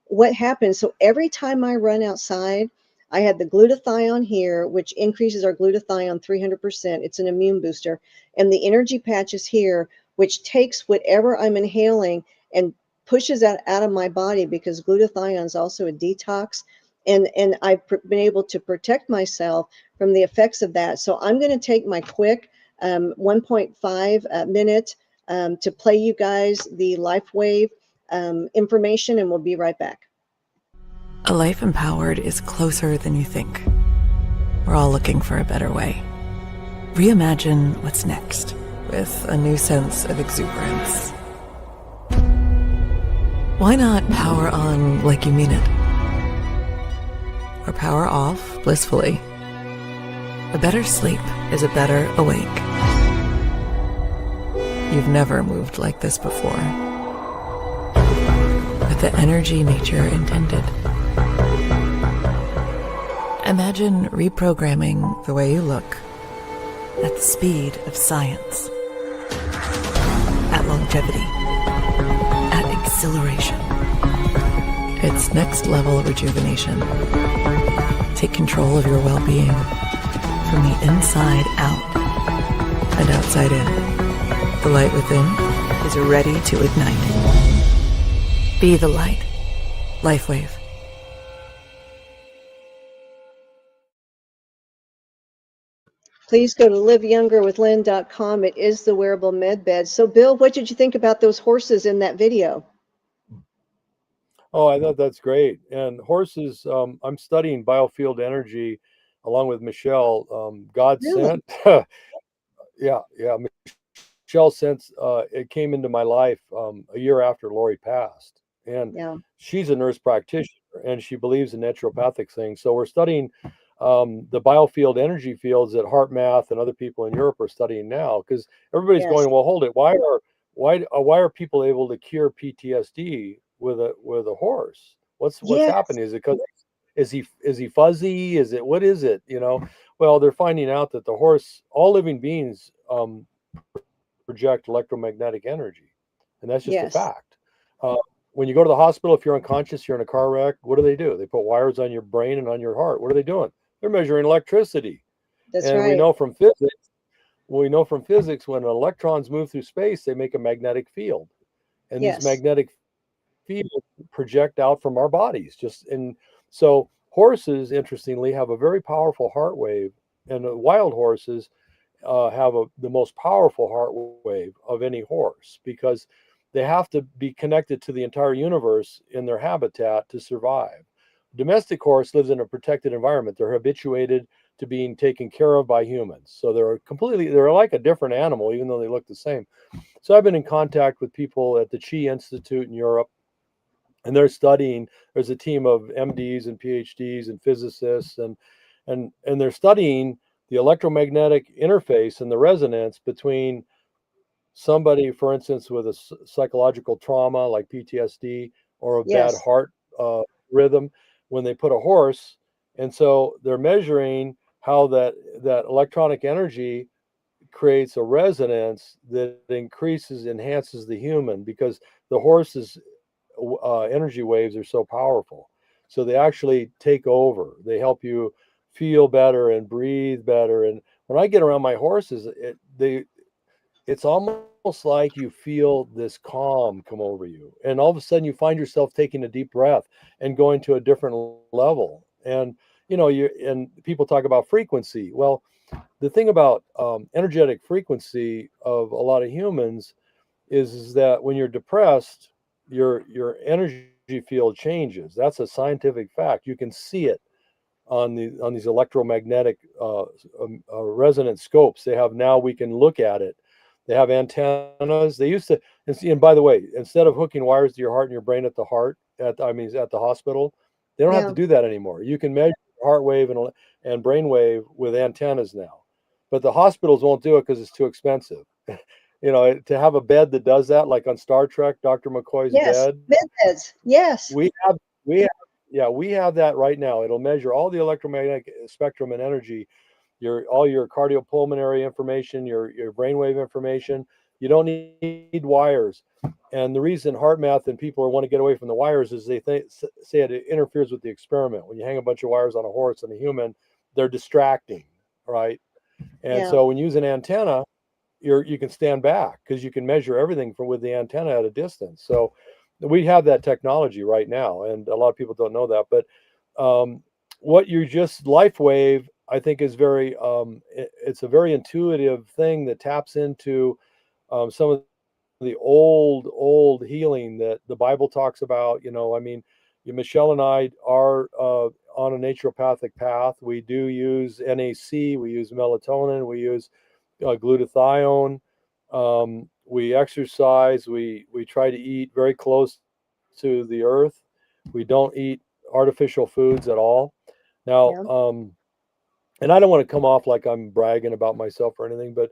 What happens? So every time I run outside, I had the glutathione here, which increases our glutathione 300%. It's an immune booster. And the energy patches here, which takes whatever I'm inhaling and pushes that out of my body, because glutathione is also a detox. And I've been able to protect myself from the effects of that. So I'm going to take my quick 1.5 minute to play you guys the LifeWave information, and we'll be right back. A life empowered is closer than you think. We're all looking for a better way. Reimagine what's next with a new sense of exuberance. Why not power on like you mean it? Or power off blissfully? A better sleep is a better awake. You've never moved like this before. With the energy nature intended. Imagine reprogramming the way you look at the speed of science, at longevity, at exhilaration. It's next level rejuvenation. Take control of your well-being from the inside out and outside in. The light within is ready to ignite. Be the light. LifeWave. Please go to liveyoungerwithlynne.com. It is the wearable med bed. So, Bill, what did you think about those horses in that video? Oh, I thought that's great. And horses, I'm studying biofield energy along with Michelle. God Really? sent, yeah. Michelle sent, it came into my life a year after Lori passed. And Yeah. she's a nurse practitioner and she believes in naturopathic things. So we're studying the biofield energy fields that HeartMath and other people in Europe are studying now, because everybody's Yes. going, well, hold it. Why are people able to cure PTSD with a horse? What's Yes. happening? Is it because is he fuzzy? Is it, what is it? Well, they're finding out that the horse, all living beings project electromagnetic energy, and that's just a Yes. fact. When you go to the hospital, if you're unconscious, you're in a car wreck, what do? They put wires on your brain and on your heart. What are they doing? They're measuring electricity. That's And right. we know from physics, when electrons move through space, they make a magnetic field. And Yes. these magnetic fields project out from our bodies. So horses, interestingly, have a very powerful heart wave, and wild horses have the most powerful heart wave of any horse, because they have to be connected to the entire universe in their habitat to survive. Domestic horse lives in a protected environment. They're habituated to being taken care of by humans. So they're like a different animal, even though they look the same. So I've been in contact with people at the Chi Institute in Europe, and they're studying. There's a team of MDs and PhDs and physicists, and they're studying the electromagnetic interface and the resonance between somebody, for instance, with a psychological trauma like PTSD or a bad Yes. heart rhythm, when they put a horse. And so they're measuring how that electronic energy creates a resonance that enhances the human, because the horse's energy waves are so powerful. So they actually take over. They help you feel better and breathe better. And when I get around my horses, it's almost like you feel this calm come over you, and all of a sudden you find yourself taking a deep breath and going to a different level. And and people talk about frequency. Well, the thing about energetic frequency of a lot of humans is that when you're depressed, your energy field changes. That's a scientific fact. You can see it on these electromagnetic resonance scopes they have now. We can look at it. They have antennas. They used to, and by the way, instead of hooking wires to your heart and your brain at the hospital, they don't have to do that anymore. You can measure heart wave and brain wave with antennas now, but the hospitals won't do it because it's too expensive. To have a bed that does that, like on Star Trek, Dr. McCoy's bed. Beds. Yes. We have that right now. It'll measure all the electromagnetic spectrum and energy all your cardiopulmonary information, your brainwave information. You don't need wires. And the reason HeartMath and people want to get away from the wires is they say it interferes with the experiment. When you hang a bunch of wires on a horse and a human, they're distracting, right? And so when you use an antenna, you can stand back because you can measure everything with the antenna at a distance. So we have that technology right now, and a lot of people don't know that. But what you just LifeWave, I think, is it's a very intuitive thing that taps into some of the old healing that the Bible talks about. I mean, Michelle and I are on a naturopathic path. We do use NAC, we use melatonin, we use glutathione. We exercise. We try to eat very close to the earth. We don't eat artificial foods at all. Now, and I don't want to come off like I'm bragging about myself or anything, but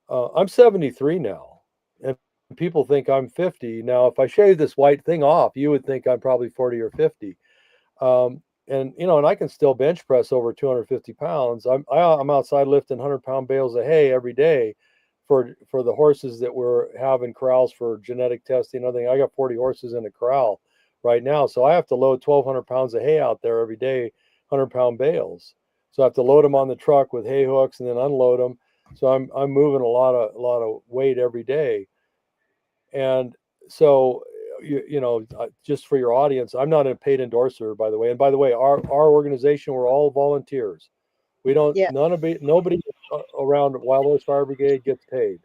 I'm 73 now, and people think I'm 50. Now, if I shave this white thing off, you would think I'm probably 40 or 50. And I can still bench press over 250 pounds. I'm outside lifting 100-pound bales of hay every day for the horses that we're having corrals for genetic testing. I got 40 horses in a corral right now, so I have to load 1,200 pounds of hay out there every day, 100-pound bales. So I have to load them on the truck with hay hooks and then unload them. So I'm moving a lot of weight every day. And so, just for your audience, I'm not a paid endorser, by the way. And by the way, our organization, we're all volunteers. We don't, nobody around Wild Horse Fire Brigade gets paid.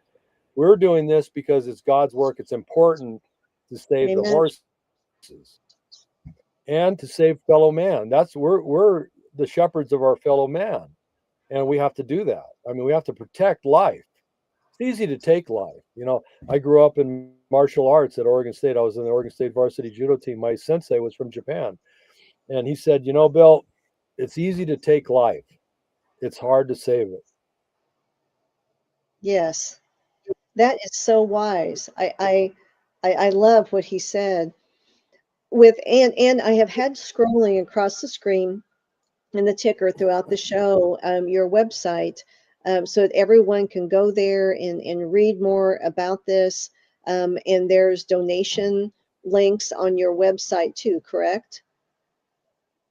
We're doing this because it's God's work. It's important to save the horses and to save fellow man. We're the shepherds of our fellow man. And we have to do that. I mean, we have to protect life. It's easy to take life. I grew up in martial arts at Oregon State. I was in the Oregon State varsity judo team. My sensei was from Japan. And he said, Bill, it's easy to take life. It's hard to save it. Yes, that is so wise. I love what he said. And I have had scrolling across the screen and the ticker throughout the show, your website, so that everyone can go there and read more about this. And there's donation links on your website too, correct?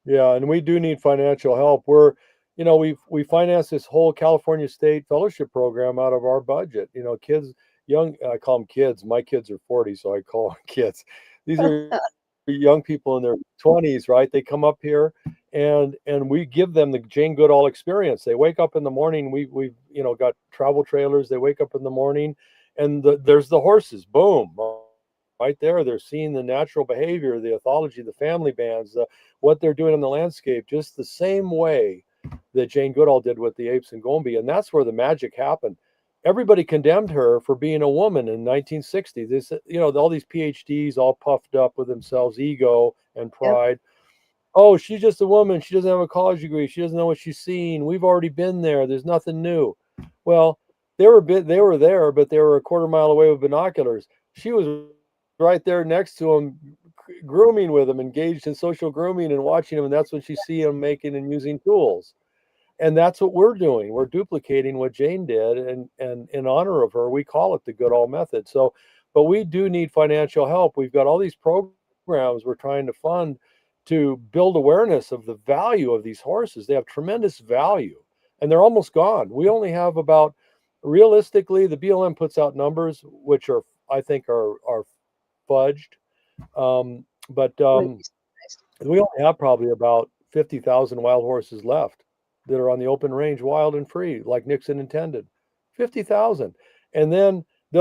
Yeah, and we do need financial help. We finance this whole California State Fellowship program out of our budget. Kids, I call them kids. My kids are 40, so I call them kids. These are young people in their 20s, right? They come up here and we give them the Jane Goodall experience. They wake up in the morning. We've got travel trailers. They wake up in the morning and there's the horses. Boom. Right there, they're seeing the natural behavior, the ethology, the family bands, what they're doing in the landscape, just the same way that Jane Goodall did with the apes in Gombe. And that's where the magic happened. Everybody condemned her for being a woman in 1960. This, all these PhDs all puffed up with themselves, ego and pride. Yep. Oh, she's just a woman. She doesn't have a college degree. She doesn't know what she's seen. We've already been there. There's nothing new. Well, they were there, but they were a quarter mile away with binoculars. She was right there next to him, grooming with him, engaged in social grooming and watching him. And that's when she see him making and using tools. And that's what we're doing. We're duplicating what Jane did. And in honor of her, we call it the Goodall method. So, but we do need financial help. We've got all these programs we're trying to fund to build awareness of the value of these horses. They have tremendous value and they're almost gone. We only have about, realistically, the BLM puts out numbers, which I think are fudged. But we only have probably about 50,000 wild horses left that are on the open range, wild and free, like Nixon intended. 50,000. And then they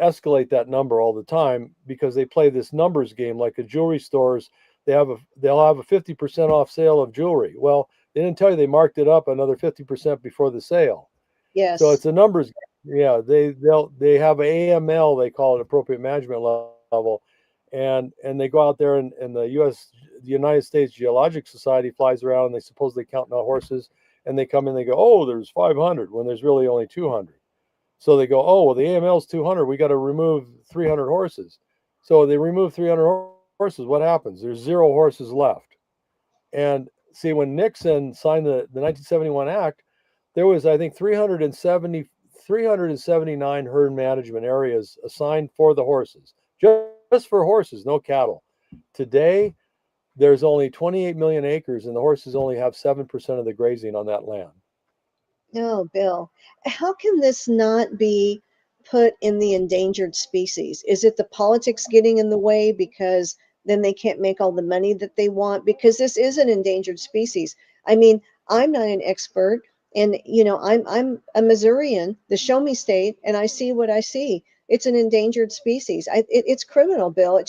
escalate that number all the time because they play this numbers game like the jewelry stores. They'll have a 50% off sale of jewelry. Well, they didn't tell you they marked it up another 50% before the sale. Yes. So it's a numbers game. Yeah, they have AML, they call it appropriate management level, and they go out there and the United States Geologic Society flies around and they supposedly count the horses and they come in, they go, oh, there's 500 when there's really only 200. So they go, oh, well, the AML is 200. We got to remove 300 horses. So they remove 300 horses. What happens? There's 0 horses left. And see, when Nixon signed the 1971 Act, there was, I think, 379 herd management areas assigned for the horses, just for horses, no cattle. Today, there's only 28 million acres, and the horses only have 7% of the grazing on that land. Oh, Bill, how can this not be put in the endangered species? Is it the politics getting in the way because then they can't make all the money that they want? Because this is an endangered species. I mean, I'm not an expert, and I'm a Missourian, the show me state, and I see what I see. It's an endangered species. It's criminal, Bill.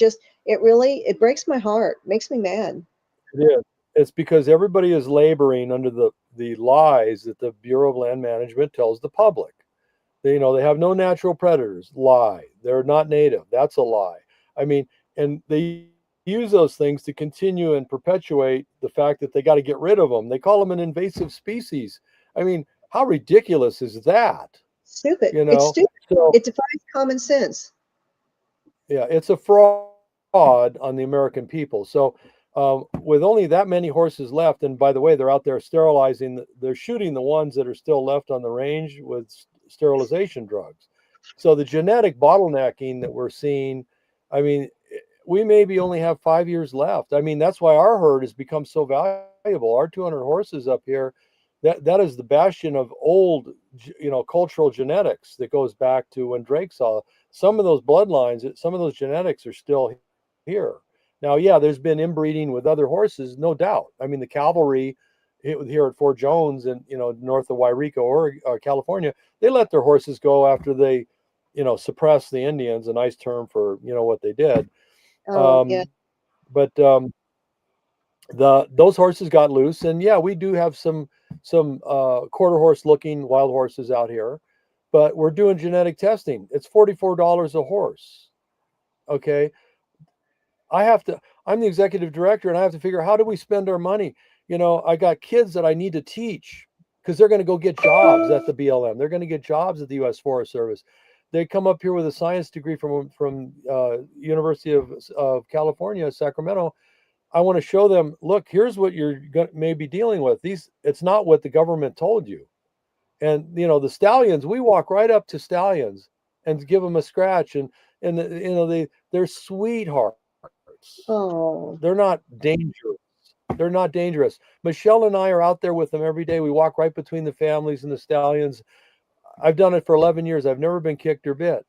It breaks my heart, makes me mad. It is. It's because everybody is laboring under the lies that the Bureau of Land Management tells the public. They have no natural predators. Lie. They're not native. That's a lie. I mean, and they use those things to continue and perpetuate the fact that they got to get rid of them. They call them an invasive species. I mean, how ridiculous is that? Stupid. It's stupid. So, it defies common sense. Yeah, it's a fraud on the American people. So with only that many horses left, and by the way, they're out there sterilizing, they're shooting the ones that are still left on the range with sterilization drugs. So the genetic bottlenecking that we're seeing, I mean, we maybe only have 5 years left. I mean, that's why our herd has become so valuable. Our 200 horses up here, that is the bastion of old, cultural genetics that goes back to when Drake saw. Some of those bloodlines, some of those genetics are still here. Now, yeah, there's been inbreeding with other horses, no doubt. I mean, the cavalry here at Fort Jones and, north of Wairika, California, they let their horses go after they, suppressed the Indians, a nice term for, what they did. Yeah. But those horses got loose, and yeah, we do have some quarter horse looking wild horses out here, but we're doing genetic testing. It's $44 a horse. Okay. I'm the executive director, and I have to figure, how do we spend our money? I got kids that I need to teach because they're going to go get jobs at the BLM. They're going to get jobs at the U.S. Forest Service. They come up here with a science degree from University of California, Sacramento. I want to show them, look, here's what you're may be dealing with. It's not what the government told you. And, the stallions, we walk right up to stallions and give them a scratch. And they're sweethearts. Oh. They're not dangerous. They're not dangerous. Michelle and I are out there with them every day. We walk right between the families and the stallions. I've done it for 11 years. I've never been kicked or bit.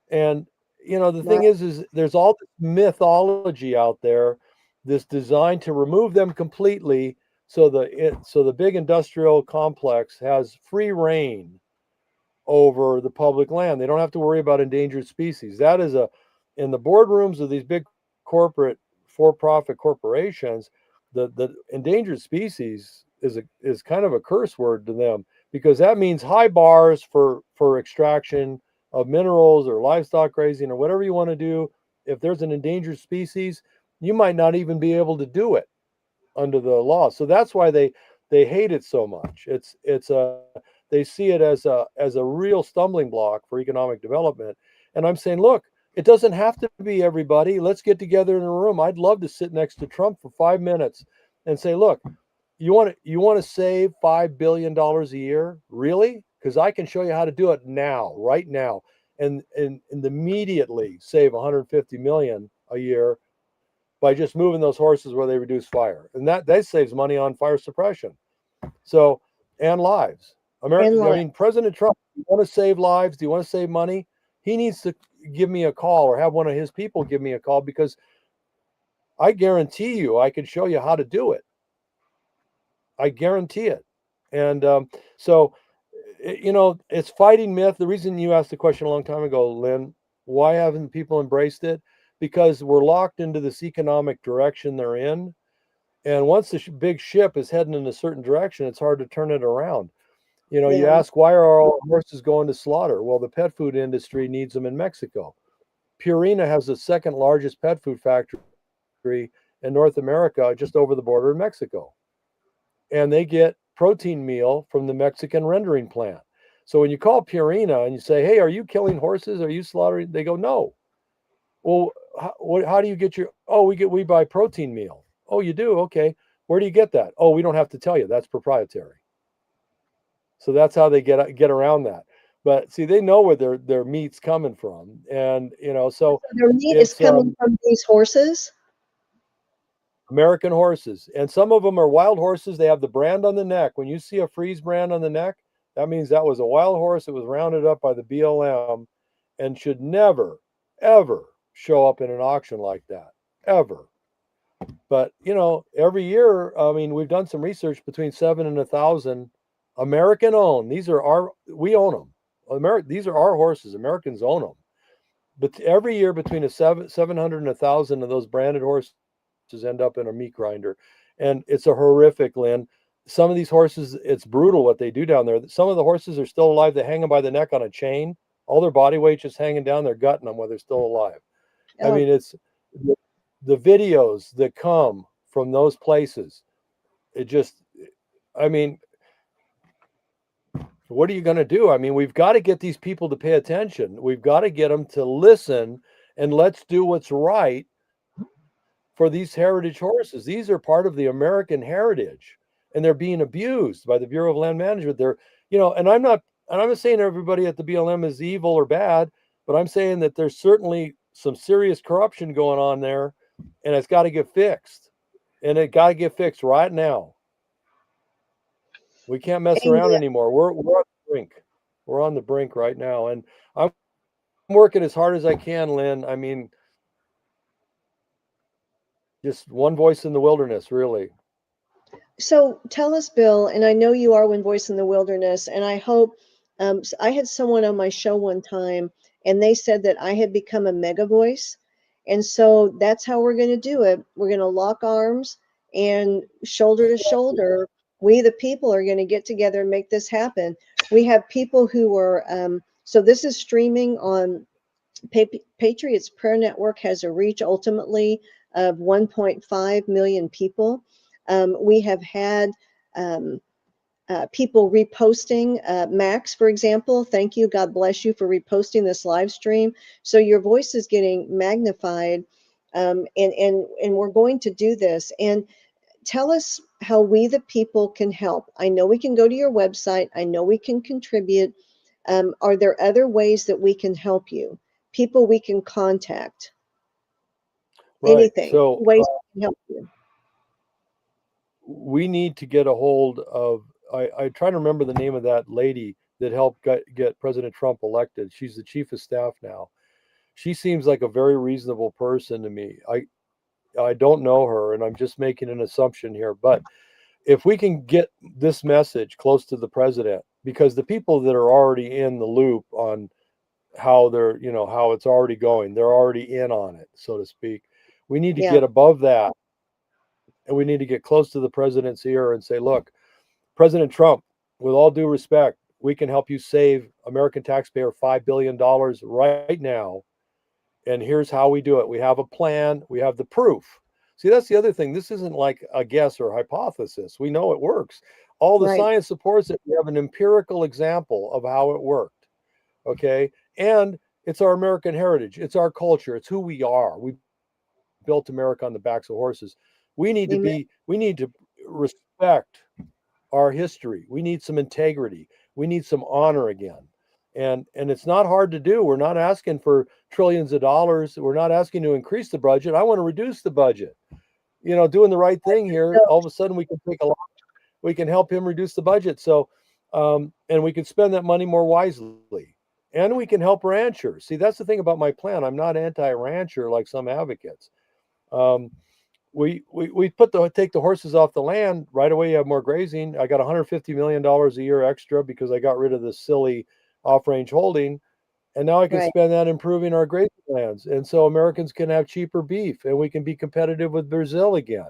And, the thing is there's all this mythology out there, this design to remove them completely. So the big industrial complex has free reign over the public land. They don't have to worry about endangered species. That is in the boardrooms of these big corporate for-profit corporations, the endangered species is kind of a curse word to them, because that means high bars for extraction of minerals or livestock grazing or whatever you want to do. If there's an endangered species, you might not even be able to do it under the law. So that's why they hate it so much. They see it as a real stumbling block for economic development. And I'm saying, look, it doesn't have to be everybody. Let's get together in a room. I'd love to sit next to Trump for 5 minutes and say, look, you want to save $5 billion a year? Really? Because I can show you how to do it now, right now, and immediately save $150 million a year by just moving those horses where they reduce fire. And that saves money on fire suppression. So, and lives. I mean, President Trump, do you want to save lives? Do you want to save money? He needs to give me a call or have one of his people give me a call, because I guarantee you I can show you how to do it. I guarantee it. And so, it's fighting myth. The reason you asked the question a long time ago, Lynn, why haven't people embraced it? Because we're locked into this economic direction they're in. And once the big ship is heading in a certain direction, it's hard to turn it around. You ask, why are all horses going to slaughter? Well, the pet food industry needs them in Mexico. Purina has the second largest pet food factory in North America, just over the border in Mexico. And they get protein meal from the Mexican rendering plant. So when you call Purina and you say, hey, are you killing horses? Are you slaughtering? They go, no. Well, how do you get we buy protein meal. Oh, you do? Okay. Where do you get that? Oh, we don't have to tell you. That's proprietary. So that's how they get around that. But see, they know where their meat's coming from, and so So their meat is it's coming from these horses? American horses, and some of them are wild horses. They have the brand on the neck. When you see a freeze brand on the neck, that means that was a wild horse that was rounded up by the BLM, and should never, ever show up in an auction like that, ever. But every year, I mean, we've done some research, between 7 and 1,000 American owned. We own them. These are our horses. Americans own them. But every year, between 700 and 1,000 of those branded horses end up in a meat grinder, and it's a horrific, Lynn. Some of these horses, it's brutal what they do down there. Some of the horses are still alive. They hang them by the neck on a chain. All their body weight just hanging down. They're gutting them while they're still alive. I mean, it's the videos that come from those places. It just, I mean, what are you going to do? I mean, we've got to get these people to pay attention. We've got to get them to listen, and let's do what's right for these heritage horses. These are part of the American heritage, and they're being abused by the Bureau of Land Management. And I'm not saying everybody at the BLM is evil or bad, but I'm saying that there's certainly some serious corruption going on there, and it's got to get fixed, and it got to get fixed right now. We can't mess around anymore. We're on the brink. We're on the brink right now, and I'm working as hard as I can, Lynn. I mean, just one voice in the wilderness, really. So tell us, Bill, and I know you are one voice in the wilderness, and I hope, I had someone on my show one time, and they said that I had become a mega voice. And so that's how we're going to do it. We're going to lock arms, and shoulder to shoulder, we the people are going to get together and make this happen. We have people who are, so this is streaming on Patriots Prayer Network, has a reach ultimately of 1.5 million people. We have had people reposting. Max, for example, thank you. God bless you for reposting this live stream. So your voice is getting magnified, and we're going to do this. And tell us how we the people can help. I know we can go to your website. I know we can contribute. Are there other ways that we can help you? People we can contact? Right. Anything, So ways we can help you. We need to get a hold of, I try to remember the name of that lady that helped get President Trump elected. She's the chief of staff now. She seems like a very reasonable person to me. I don't know her, and I'm just making an assumption here, but if we can get this message close to the president, because the people that are already in the loop on how how it's already going, they're already in on it, so to speak. We need to get above that, and we need to get close to the president's ear and say, look, President Trump, with all due respect, we can help you save American taxpayer $5 billion right now. And here's how we do it. We have a plan. We have the proof. See, that's the other thing. This isn't like a guess or hypothesis. We know it works. All the science supports it. We have an empirical example of how it worked. Okay. And it's our American heritage. It's our culture. It's who we are. We built America on the backs of horses. We need to respect our history. We need some integrity. We need some honor again. And it's not hard to do. We're not asking for trillions of dollars. We're not asking to increase the budget. I want to reduce the budget. Doing the right thing here. All of a sudden we can help him reduce the budget. So, and we can spend that money more wisely, and we can help ranchers. See, that's the thing about my plan. I'm not anti-rancher like some advocates. We take the horses off the land right away. You have more grazing. I got $150 million a year extra because I got rid of this silly off-range holding, and now I can spend that improving our grazing lands, and so Americans can have cheaper beef, and we can be competitive with Brazil again.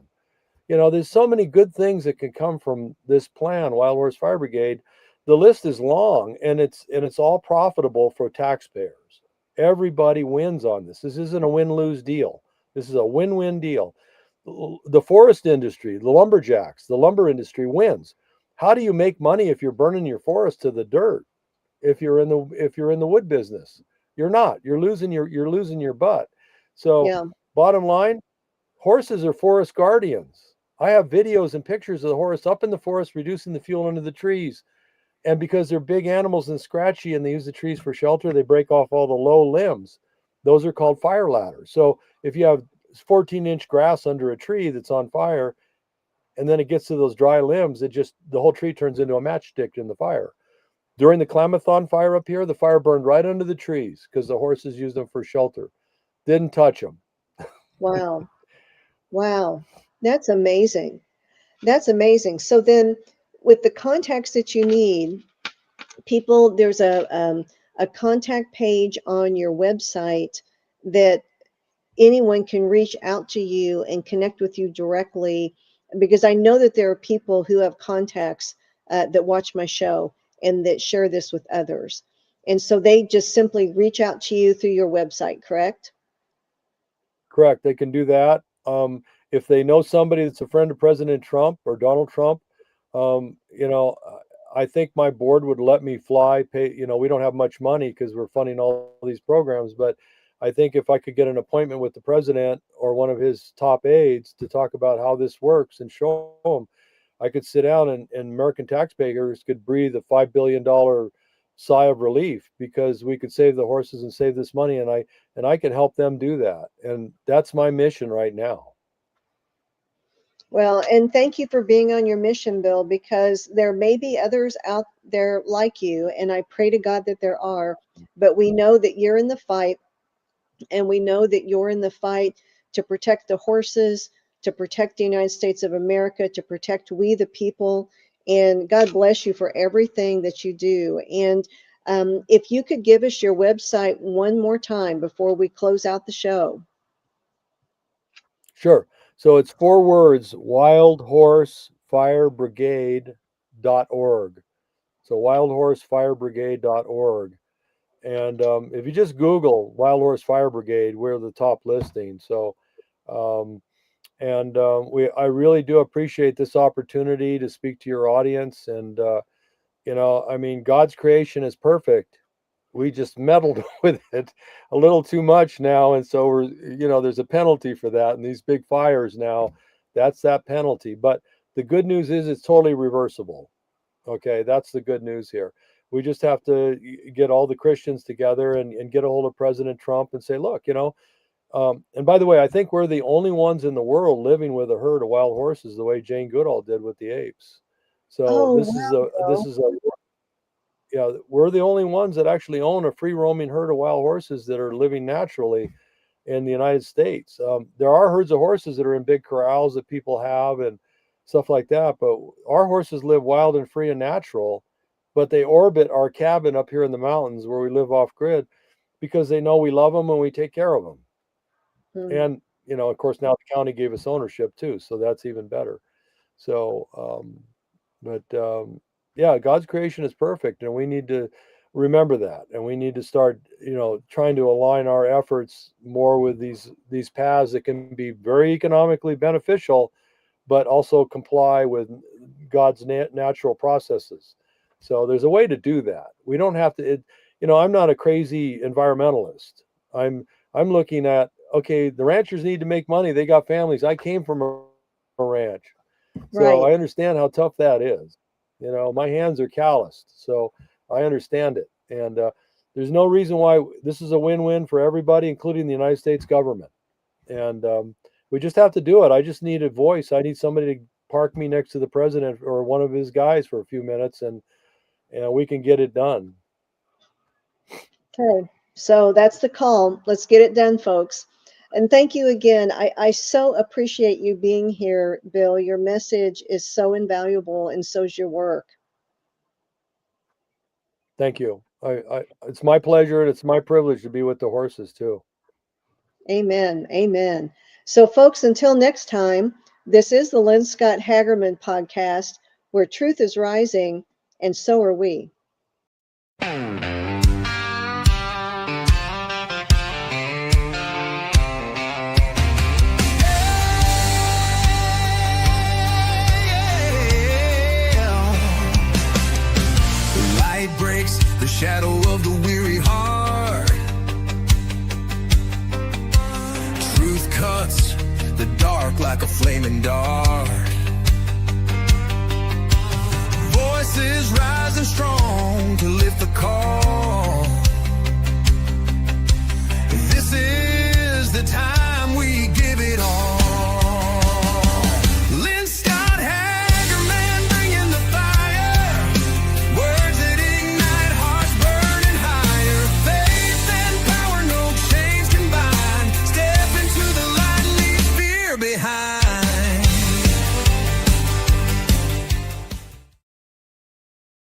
There's so many good things that can come from this plan, Wild Horse Fire Brigade. The list is long, and it's all profitable for taxpayers. Everybody wins on this. This isn't a win-lose deal. This is a win-win deal. The forest industry, the lumberjacks, the lumber industry wins. How do you make money if you're burning your forest to the dirt? If you're in the wood business, you're not. You're losing your butt. So bottom line, horses are forest guardians. I have videos and pictures of the horse up in the forest reducing the fuel under the trees. And because they're big animals and scratchy and they use the trees for shelter, they break off all the low limbs. Those are called fire ladders. So if you have 14-inch grass under a tree that's on fire, and then it gets to those dry limbs, the whole tree turns into a matchstick in the fire. During the Klamathon fire up here, the fire burned right under the trees because the horses used them for shelter. Didn't touch them. Wow. Wow. That's amazing. That's amazing. So then with the contacts that you need, people, there's a contact page on your website that anyone can reach out to you and connect with you directly, because I know that there are people who have contacts that watch my show and that share this with others. And so they just simply reach out to you through your website, correct? Correct. They can do that. If they know somebody that's a friend of President Trump or Donald Trump, I think my board would let me fly, pay, we don't have much money because we're funding all these programs, but I think if I could get an appointment with the president or one of his top aides to talk about how this works and show them, I could sit down and American taxpayers could breathe a $5 billion sigh of relief, because we could save the horses and save this money. And I can help them do that. And that's my mission right now. Well, and thank you for being on your mission, Bill, because there may be others out there like you, and I pray to God that there are, but we know that you're in the fight, and we know that you're in the fight to protect the horses, to protect the United States of America, to protect we the people, and God bless you for everything that you do. And if you could give us your website one more time before we close out the show. Sure. So it's 4 words, Wild Horse Fire Brigade.org. So wildhorsefirebrigade.org. And if you just Google Wild Horse Fire Brigade, we're the top listing. So, I really do appreciate this opportunity to speak to your audience. And, God's creation is perfect. We just meddled with it a little too much now. And so there's a penalty for that. And these big fires now, that's that penalty. But the good news is it's totally reversible. Okay. That's the good news here. We just have to get all the Christians together and get a hold of President Trump and say, look, and by the way, I think we're the only ones in the world living with a herd of wild horses the way Jane Goodall did with the apes. So we're the only ones that actually own a free roaming herd of wild horses that are living naturally in the United States. There are herds of horses that are in big corrals that people have and stuff like that, but our horses live wild and free and natural, but they orbit our cabin up here in the mountains where we live off grid because they know we love them and we take care of them. And, of course, now the county gave us ownership too, so that's even better. So, God's creation is perfect, and we need to remember that, and we need to start, trying to align our efforts more with these paths that can be very economically beneficial, but also comply with God's natural processes. So there's a way to do that. We don't have to. I'm not a crazy environmentalist. I'm looking at, okay, the ranchers need to make money. They got families. I came from a ranch, so Right. I understand how tough that is. My hands are calloused, so I understand it. And there's no reason why this is a win-win for everybody, including the United States government. And we just have to do it. I just need a voice. I need somebody to park me next to the president or one of his guys for a few minutes, and we can get it done. Okay, so that's the call. Let's get it done, folks. And thank you again. I so appreciate you being here, Bill. Your message is so invaluable, and so is your work. Thank you. It's my pleasure, and it's my privilege to be with the horses too. Amen. Amen. So, folks, until next time, this is the Lynne Scott Hagerman podcast, where truth is rising, and so are we. Breaks the shadow of the weary heart. Truth cuts the dark like a flaming dart.